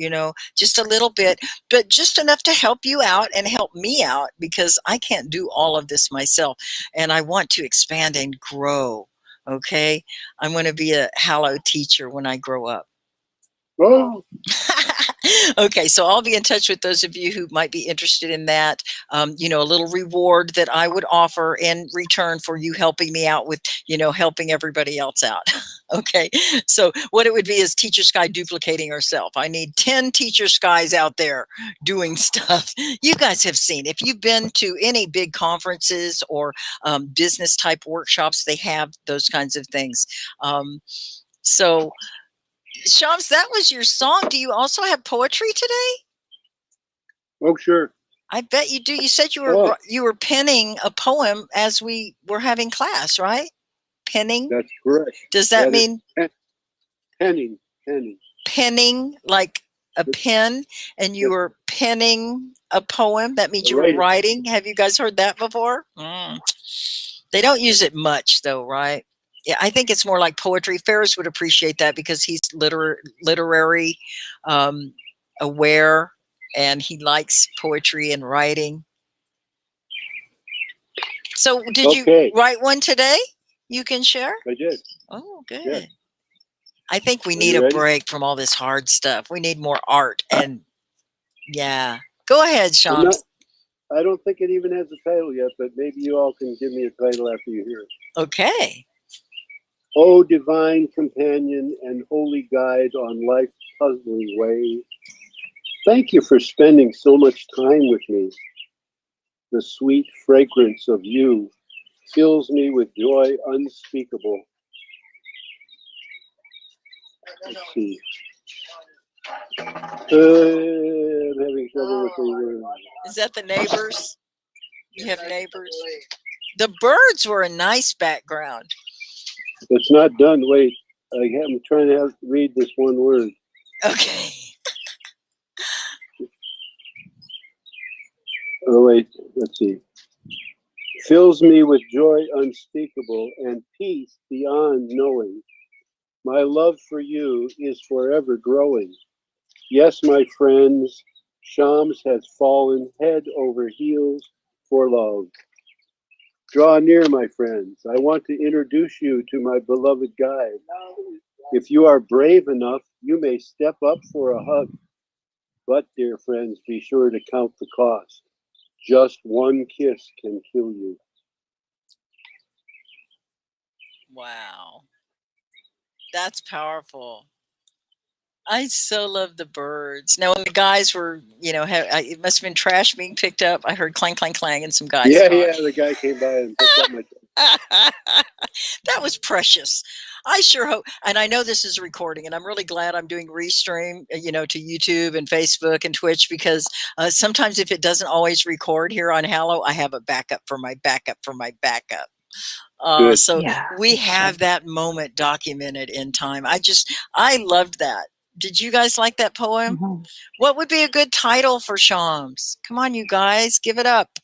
just a little bit, but just enough to help you out and help me out, because I can't do all of this myself. And I want to expand and grow. Okay. I'm going to be a Hallow teacher when I grow up. Oh. Okay, so I'll be in touch with those of you who might be interested in that. A little reward that I would offer in return for you helping me out with, helping everybody else out. Okay, so what it would be is Teacher Sky duplicating herself. I need 10 Teacher Skies out there doing stuff. You guys have seen, if you've been to any big conferences or business type workshops, they have those kinds of things. So Shams, that was your song. Do you also have poetry today? Oh, sure. I bet you do. You said you were penning a poem as we were having class, right? Penning? That's correct. Does that mean penning? Penning, like a pen, and you were penning a poem? That means you were writing. Have you guys heard that before? They don't use it much, though, right? Yeah, I think it's more like poetry. Ferris would appreciate that because he's literary aware, and he likes poetry and writing. So did you write one today you can share? I did. Oh, good. Yeah. I think we need a break from all this hard stuff. We need more art. And yeah, go ahead, Shams. I don't think it even has a title yet, but maybe you all can give me a title after you hear it. Okay. O divine companion and holy guide on life's puzzling way, thank you for spending so much time with me. The sweet fragrance of you fills me with joy unspeakable. Let's see. I'm having trouble with the word. Is that the neighbors? You have neighbors? The birds were a nice background. It's not done. Wait, I'm trying to read this one word. Okay. Oh, wait, let's see. Fills me with joy unspeakable and peace beyond knowing. My love for you is forever growing. Yes, my friends, Shams has fallen head over heels for love. Draw near, my friends. I want to introduce you to my beloved guide. If you are brave enough, you may step up for a hug. But, dear friends, be sure to count the cost. Just one kiss can kill you. Wow. That's powerful. I so love the birds. Now, when the guys were, it must have been trash being picked up. I heard clang, clang, clang, and some guys. Yeah, the guy came by and picked up my That was precious. I sure hope, and I know this is a recording, and I'm really glad I'm doing Restream, to YouTube and Facebook and Twitch, because sometimes if it doesn't always record here on Hallow, I have a backup for my backup for my backup. So we have that moment documented in time. I loved that. Did you guys like that poem? Mhm. What would be a good title for Shams? Come on, you guys, give it up.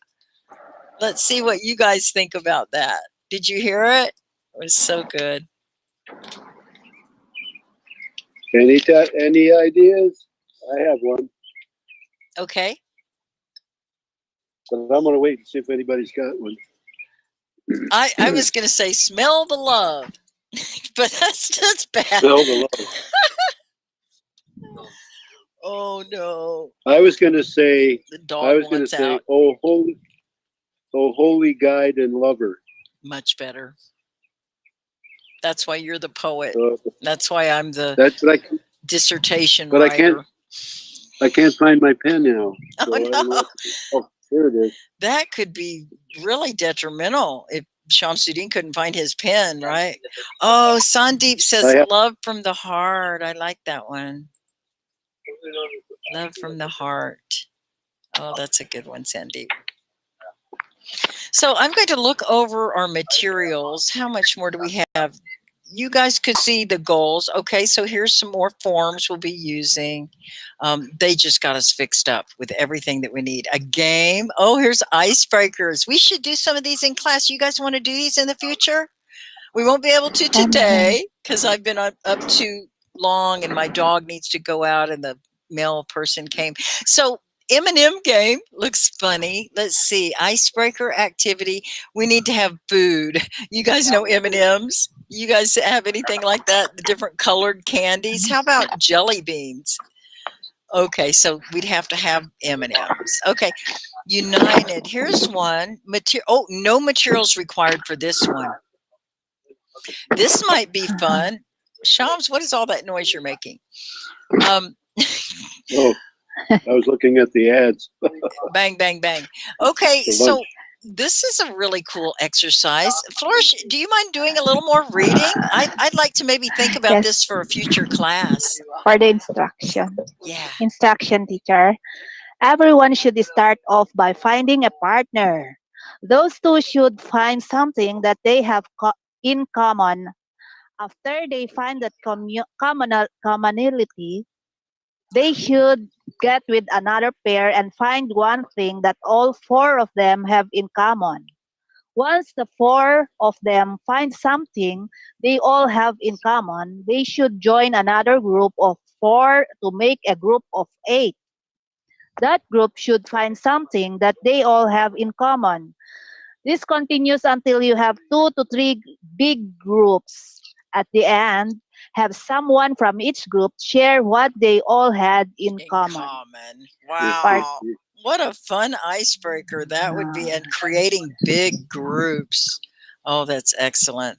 Let's see what you guys think about that. Did you hear it? It was so good. Any ideas? I have one, Okay. but I'm going to wait and see if anybody's got one. I was going to say smell the love, but that's bad. Smell the love. Oh no. I was going to say. The dog wants out. Oh holy guide and lover. Much better. That's why you're the poet. So, That's why I'm the that's like dissertation but writer. I can't find my pen now. Oh, So I don't know no. oh, here it is. That could be really detrimental if Shamsuddin couldn't find his pen, right? Oh, Sandeep says love from the heart. I like that one. Love from the heart. Oh, that's a good one, Sandeep. So I'm going to look over our materials. How much more do we have? You guys could see the goals. Okay, so here's some more forms we'll be using. They just got us fixed up with everything that we need. A game. Oh, here's icebreakers. We should do some of these in class. You guys want to do these in the future? We won't be able to today because I've been up too long and my dog needs to go out and the mail person came. So M&M game looks funny. Let's see. Icebreaker activity. We need to have food. You guys know M&Ms? You guys have anything like that? The different colored candies? How about jelly beans? Okay, so we'd have to have M&Ms. Okay, United. Here's one. Oh, no materials required for this one. This might be fun. Shams, what is all that noise you're making? Oh, I was looking at the ads. Bang, bang, bang. Okay, so this is a really cool exercise. Flourish, do you mind doing a little more reading? I'd like to maybe think about this for a future class. For the instruction. Yeah. Instruction, teacher. Everyone should start off by finding a partner. Those two should find something that they have in common. After they find that commonality, they should get with another pair and find one thing that all four of them have in common. Once the four of them find something they all have in common, they should join another group of four to make a group of 8. That group should find something that they all have in common. This continues until you have 2 to 3 big groups. At the end, have someone from each group share what they all had in common. Wow. What a fun icebreaker that would be, and creating big groups. Oh, that's excellent.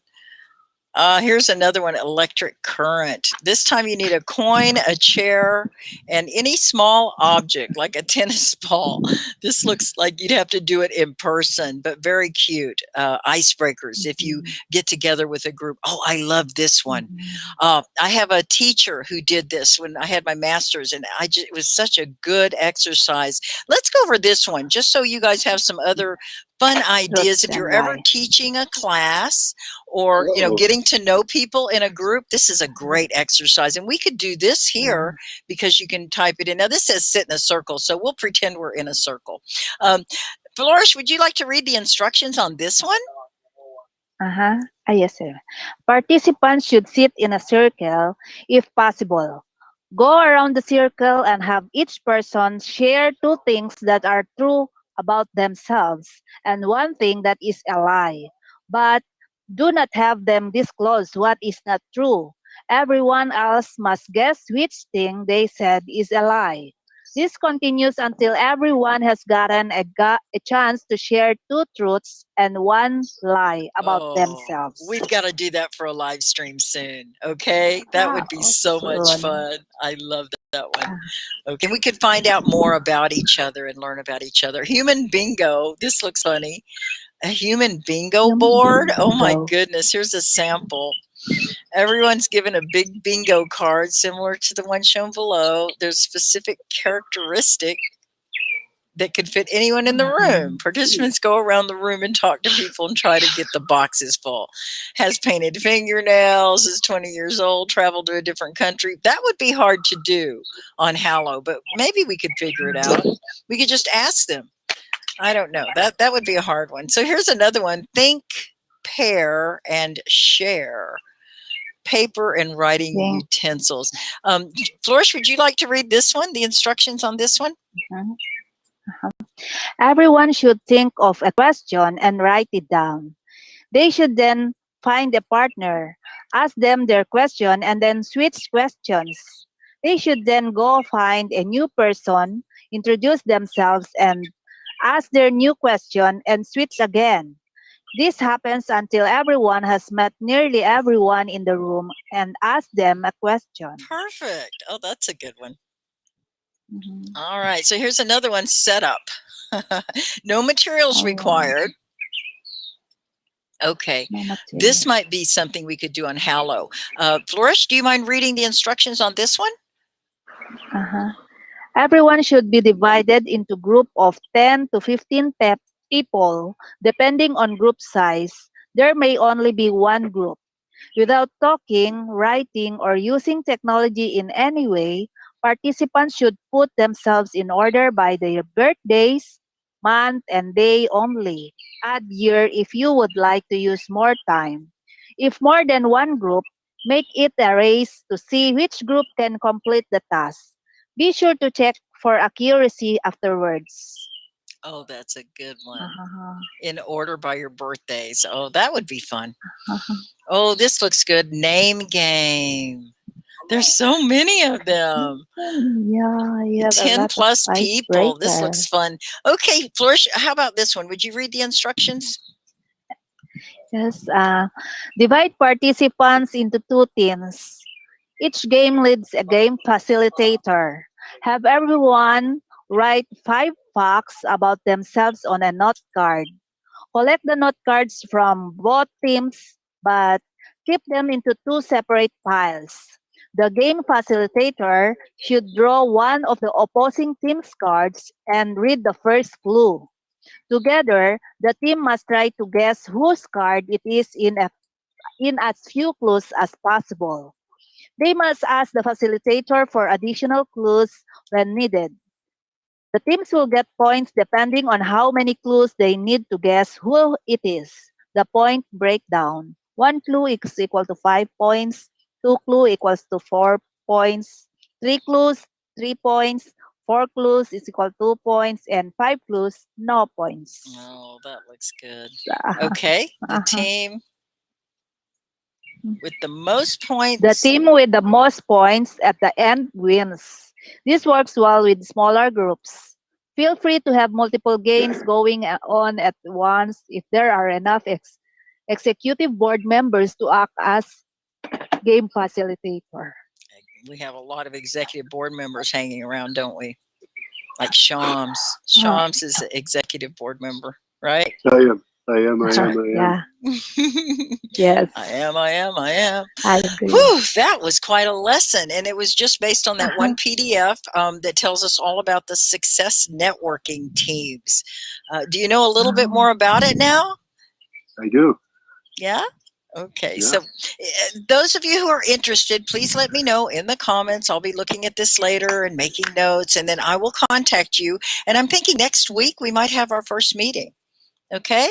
Here's another one, electric current. This time you need a coin, a chair, and any small object like a tennis ball. This looks like you'd have to do it in person, but very cute. Icebreakers if you get together with a group. Oh, I love this one. I have a teacher who did this when I had my master's, and it was such a good exercise. Let's go over this one just so you guys have some other fun ideas. If you're ever teaching a class or getting to know people in a group, this is a great exercise, and we could do this here because you can type it in. Now this says sit in a circle, so we'll pretend we're in a circle. Flourish, would you like to read the instructions on this one? Yes, sir. Participants should sit in a circle if possible. Go around the circle and have each person share 2 things that are true about themselves and 1 thing that is a lie. But do not have them disclose what is not true. Everyone else must guess which thing they said is a lie. This continues until everyone has gotten a chance to share 2 truths and 1 lie about themselves. We've got to do that for a live stream soon. Okay, that would be so much fun. I love that one. Okay, we could find out more about each other and learn about each other. Human bingo. This looks funny. A human bingo board. Oh my goodness! Here's a sample. Everyone's given a big bingo card similar to the one shown below. There's specific characteristic. that could fit anyone in the room. Participants go around the room and talk to people and try to get the boxes full. Has painted fingernails, is 20 years old, traveled to a different country. That would be hard to do on Hallow, but maybe we could figure it out. We could just ask them. I don't know. That would be a hard one. So here's another one. Think, pair, and share. Paper and writing utensils. Flourish, would you like to read this one, the instructions on this one? Everyone should think of a question and write it down. They should then find a partner, ask them their question, and then switch questions. They should then go find a new person, introduce themselves, and ask their new question and switch again. This happens until everyone has met nearly everyone in the room and asked them a question. Perfect. Oh, that's a good one. All right. So here's another one, setup. No materials required. Okay. This might be something we could do on Hallow. Flourish, do you mind reading the instructions on this one? Everyone should be divided into group of 10 to 15 people. Depending on group size, there may only be one group. Without talking, writing, or using technology in any way, participants should put themselves in order by their birthdays, month, and day only. Add year if you would like to use more time. If more than one group, make it a race to see which group can complete the task. Be sure to check for accuracy afterwards. Oh, that's a good one. In order by your birthdays. Oh, that would be fun. Oh, this looks good. Name game. There's so many of them. Yeah, 10 plus people. This icebreaker. looks fun. Okay, Flourish, how about this one? Would you read the instructions? Yes. Divide participants into two teams. Each game leads a game facilitator. Have everyone write 5 facts about themselves on a note card. Collect the note cards from both teams, but keep them into 2 separate piles. The game facilitator should draw one of the opposing team's cards and read the first clue. Together, the team must try to guess whose card it is in as few clues as possible. They must ask the facilitator for additional clues when needed. The teams will get points depending on how many clues they need to guess who it is. The point breakdown. 1 clue is equal to 5 points, 2 clue equals to 4 points, 3 clues, 3 points, 4 clues is equal to 2 points, and 5 clues, no points. Oh, that looks good. Okay, the team with the most points. The team with the most points at the end wins. This works well with smaller groups. Feel free to have multiple games going on at once if there are enough executive board members to act as game facilitator. We have a lot of executive board members hanging around, don't we? Like Shams. Shams is an executive board member, right? I am. Yeah. Yes. I am. I agree. Whew, that was quite a lesson. And it was just based on that one PDF that tells us all about the success networking teams. Do you know a little bit more about it now? I do. Yeah? Okay. Yeah. So those of you who are interested, please let me know in the comments. I'll be looking at this later and making notes, and then I will contact you. And I'm thinking next week we might have our first meeting. Okay?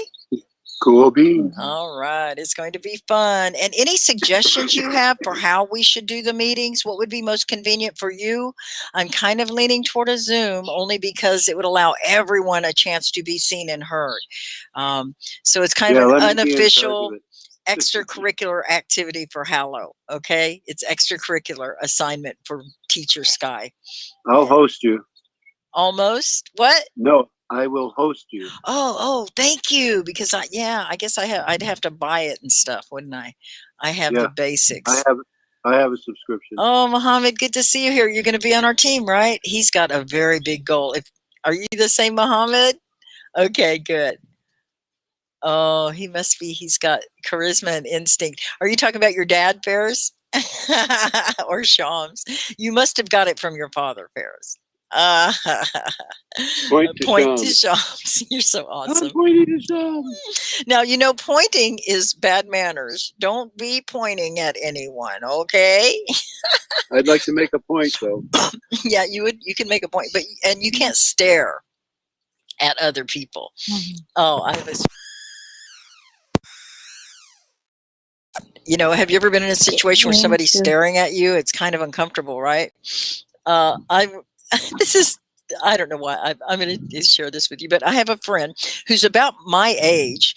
Cool beans. All right. It's going to be fun. And any suggestions you have for how we should do the meetings? What would be most convenient for you? I'm kind of leaning toward a Zoom only because it would allow everyone a chance to be seen and heard. So it's kind of an unofficial extracurricular activity for Hallow. Okay? It's extracurricular assignment for Teacher Sky. I'll host you. Almost? What? No. I will host you. Oh, thank you. Because I guess I'd have to buy it and stuff, wouldn't I? I have the basics. I have a subscription. Oh, Mohammed, good to see you here. You're going to be on our team, right? He's got a very big goal. Are you the same Mohammed? Okay, good. Oh, he must be. He's got charisma and instinct. Are you talking about your dad, Ferris? Or Shams? You must have got it from your father, Ferris. Point to Point to Shams. Shams. You're so I'm awesome. pointing to Shams. Now, you know, pointing is bad manners. Don't be pointing at anyone, okay? I'd like to make a point, though. Yeah, you can make a point, but and you can't stare at other people. Oh, I have a, you know, have you ever been in a situation where somebody's staring at you? It's kind of uncomfortable, right? I this is, I don't know why I'm going to share this with you, but I have a friend who's about my age,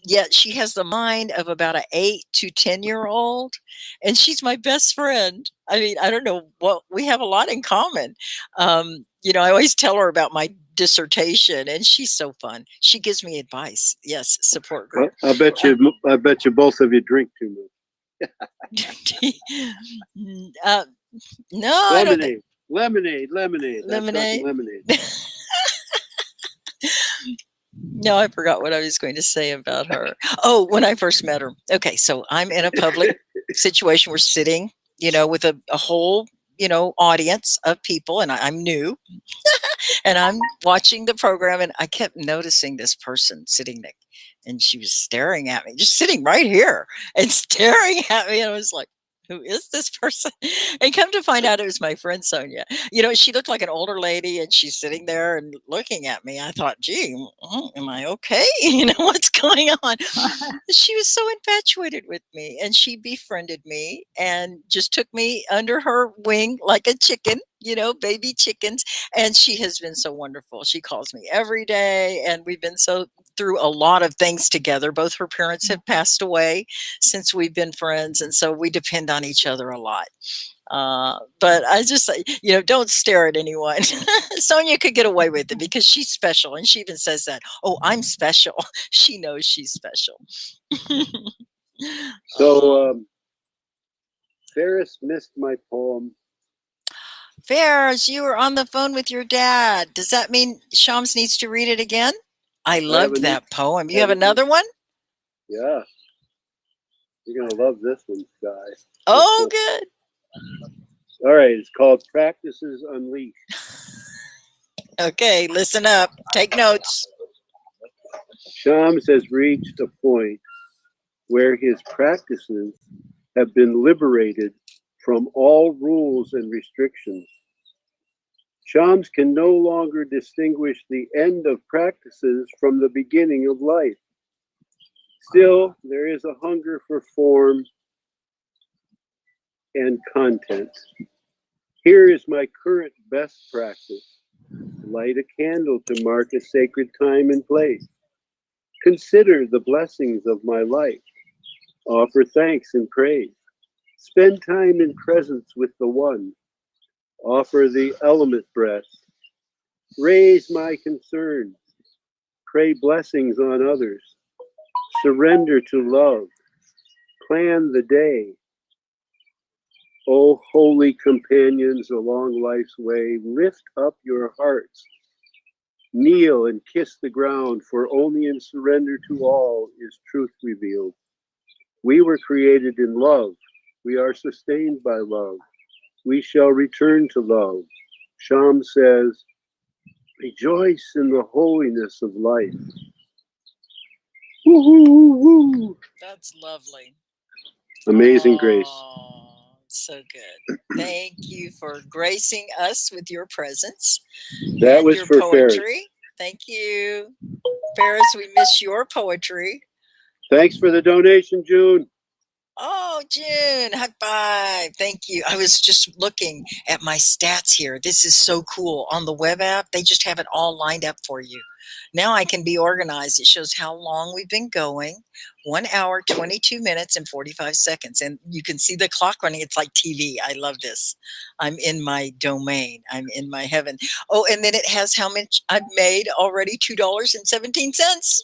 yet she has the mind of about an 8 to 10-year-old, and she's my best friend. I mean, I don't know what, we have a lot in common. You know, I always tell her about my dissertation, and she's so fun. She gives me advice. Yes, support group. I bet you both of you drink too much. No, I don't think. Lemonade. Lemonade. Lemonade. No, I forgot what I was going to say about her. Oh, when I first met her. Okay, so I'm in a public situation. We're sitting, you know, with a whole, you know, audience of people, and I'm new, and I'm watching the program, and I kept noticing this person sitting there, and she was staring at me, just sitting right here and staring at me, and I was like, who is this person? And come to find out, it was my friend Sonia. You know, she looked like an older lady, and she's sitting there and looking at me. I thought, gee, am I okay? You know, what's going on? She was so infatuated with me, and she befriended me and just took me under her wing like a chicken, you know, baby chickens. And she has been so wonderful. She calls me every day, and we've been through a lot of things together. Both her parents have passed away since we've been friends, and so we depend on each other a lot. But I just, you know, don't stare at anyone. Sonia could get away with it because she's special, and she even says that. Oh, I'm special. She knows she's special. So, Ferris missed my poem. Ferris, you were on the phone with your dad. Does that mean Shams needs to read it again? I loved that poem. You have another one? Yeah. You're going to love this one, Sky. Oh, good. All right. It's called Practices Unleashed. Okay, listen up. Take notes. Shams has reached a point where his practices have been liberated from all rules and restrictions. Shams can no longer distinguish the end of practices from the beginning of life. Still, there is a hunger for form and content. Here is my current best practice. Light a candle to mark a sacred time and place. Consider the blessings of my life. Offer thanks and praise. Spend time in presence with the One. Offer the element breath. Raise my concerns. Pray blessings on others. Surrender to love. Plan the day. O holy companions along life's way, lift up your hearts. Kneel and kiss the ground, for only in surrender to all is truth revealed. We were created in love. We are sustained by love. We shall return to love. Shams says, rejoice in the holiness of life. Woo-hoo-hoo-hoo. That's lovely. Amazing grace. So good. Thank you for gracing us with your presence. That was for poetry. Ferris. Thank you. Ferris, we miss your poetry. Thanks for the donation, Joon. Oh, June, high five. Thank you. I was just looking at my stats here. This is so cool. On the web app, they just have it all lined up for you. Now I can be organized. It shows how long we've been going. 1 hour, 22 minutes, and 45 seconds. And you can see the clock running. It's like TV. I love this. I'm in my domain. I'm in my heaven. Oh, and then it has how much I've made already, $2.17.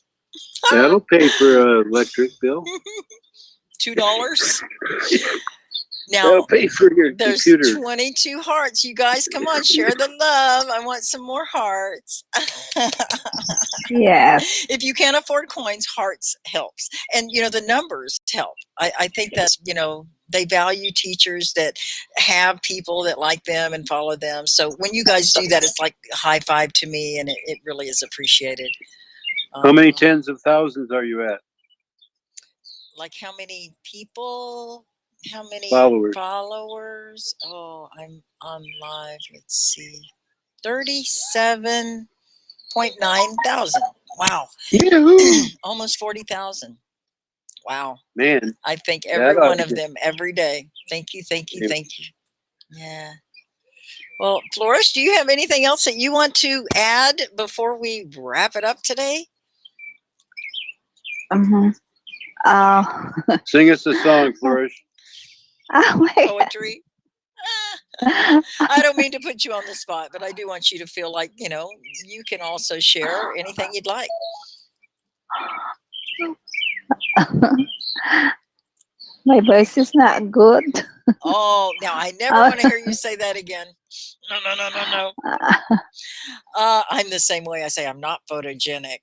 That'll pay for an electric bill. $2. Now, that'll pay for your there's computer. 22 hearts. You guys, come on, share the love. I want some more hearts. Yes. If you can't afford coins, hearts helps. And, you know, the numbers help. I think that's, you know, they value teachers that have people that like them and follow them. So when you guys do that, it's like a high five to me, and it really is appreciated. How many tens of thousands are you at? Like how many people? How many Followers? Oh, I'm on live. Let's see. 37.9 thousand. Wow. Almost 40,000. Wow. Man. I thank every one of them every day. Thank you, thank you, thank you. Yeah. Well, Flourish, do you have anything else that you want to add before we wrap it up today? Sing us a song, Flourish. Poetry. I don't mean to put you on the spot, but I do want you to feel like, you know, you can also share anything you'd like. My voice is not good. Oh, now I never want to hear you say that again. No. I'm the same way. I say I'm not photogenic.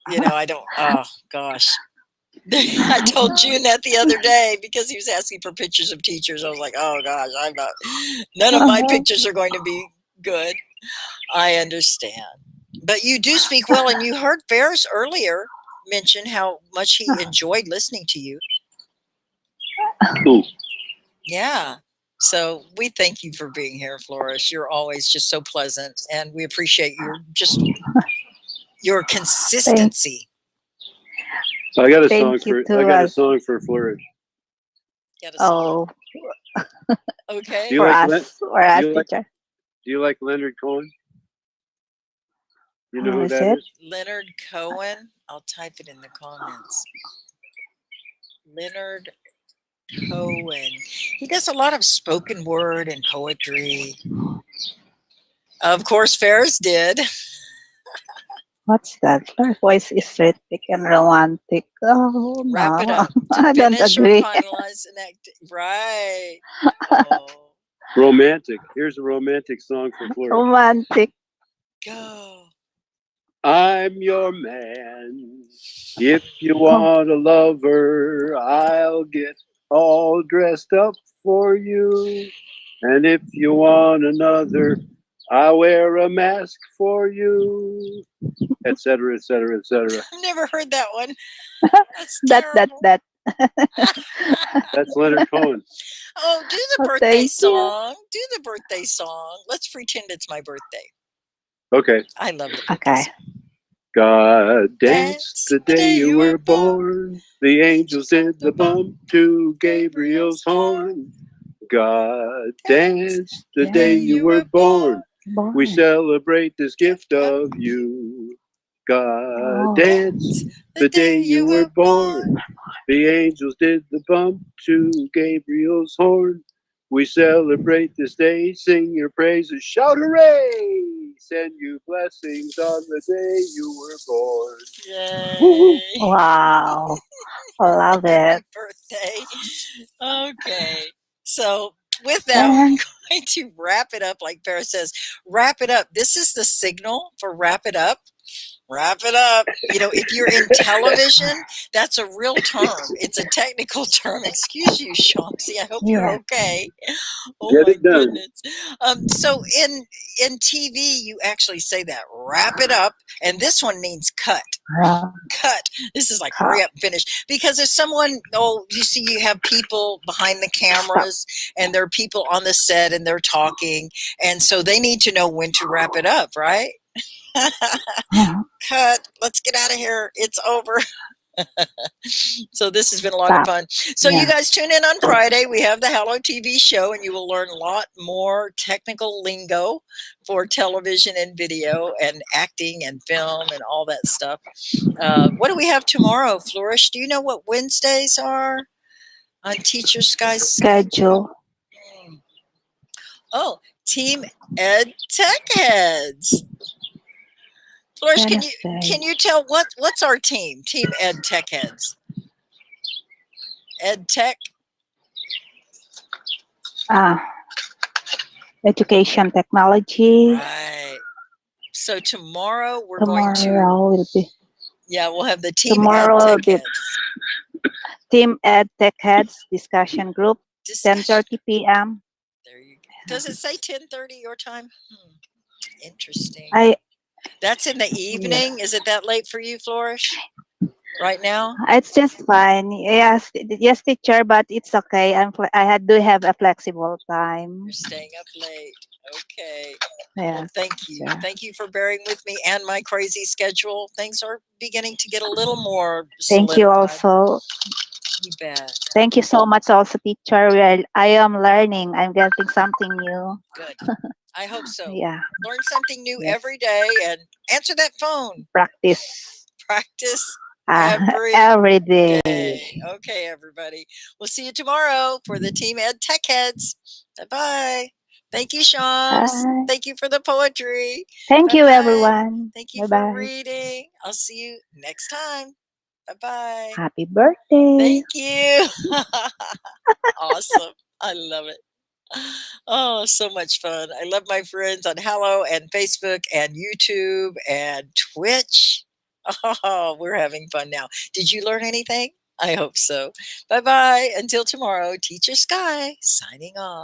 You know, I don't. Oh gosh. I told Joon that the other day because he was asking for pictures of teachers. I was like, oh gosh, I'm not. None of my pictures are going to be good. I understand, but you do speak well, and you heard Ferris earlier mention how much he enjoyed listening to you. Cool. Yeah. So we thank you for being here, Flourish. You're always just so pleasant, and we appreciate your consistency. So I got a song for Flourish. Got a song. Okay. Do you like Leonard Cohen? You know who that is? Leonard Cohen. I'll type it in the comments. Leonard Cohen. He does a lot of spoken word and poetry. Of course, Ferris did. What's that? Her voice is rhythmic and romantic. Oh, Wrap it up. I don't agree. Finalize an act. Right. Oh. Romantic. Here's a romantic song for Flourish. Romantic. Go. I'm your man. If you want a lover, I'll get all dressed up for you. And if you want another, I'll wear a mask for you, etc., etc., etc. I've never heard that one. That's That's Leonard Cohen. Oh, do the birthday song. Do the birthday song. Let's pretend it's my birthday. Okay. I love the birthday song. God danced the day you were born. The angels did the bump to Gabriel's horn. God danced the day you were born. We celebrate this gift of you. God danced the day you were born. The angels did the bump to Gabriel's horn. We celebrate this day, sing your praises, shout hooray! Send you blessings on the day you were born. Yay! Wow. I love it. Happy birthday. Okay. So with that, we're going to wrap it up. Like Ferris says, wrap it up. This is the signal for wrap it up. Wrap it up. You know, if you're in television, that's a real term. It's a technical term. Excuse you, Shamsi. I hope you're okay. Oh my goodness. So in TV, you actually say that. Wrap it up. And this one means cut. Cut. This is like hurry up and finish. Because if someone, you see you have people behind the cameras and there are people on the set and they're talking. And so they need to know when to wrap it up, right? Cut. Let's get out of here. It's over. So this has been a lot of fun. So you guys tune in on Friday. We have the Hello TV show, and you will learn a lot more technical lingo for television and video and acting and film and all that stuff. What do we have tomorrow, Flourish? Do you know what Wednesdays are on Teacher Sky's schedule? Oh, Team Ed Tech Heads. Flourish, can you tell what's our team? Team Ed Tech Heads. Ed Tech. Education technology. Right. So tomorrow we'll have the Team Ed Tech Heads. Team Ed Tech Heads discussion group. discussion. 10:30 p.m. There you go. Does it say 10:30 your time? Interesting. I That's in the evening. Is it that late for you, Flourish? Right now? It's just fine. Yes, yes, teacher, but it's okay. Do have a flexible time. You're staying up late. Okay. Yeah. Well, thank you. Yeah. Thank you for bearing with me and my crazy schedule. Things are beginning to get a little more Thank you solidified. also. You bet. Thank you so much also, teacher. I am learning. I'm getting something new. Good. I hope so. Yeah. Learn something new Yes. every day and answer that phone. Practice. Practice every Every day. day. Okay, everybody. We'll see you tomorrow for the Team Ed Tech Heads. Bye-bye. Thank you, Shams. Bye. Thank you for the poetry. Thank you, Bye-bye. everyone. Thank you Bye for bye. reading. I'll see you next time. Bye-bye. Happy birthday. Thank you. Awesome. I love it. Oh, so much fun. I love my friends on Hello and Facebook and YouTube and Twitch. Oh, we're having fun now. Did you learn anything? I hope so. Bye-bye. Until tomorrow, Teacher Sky signing off.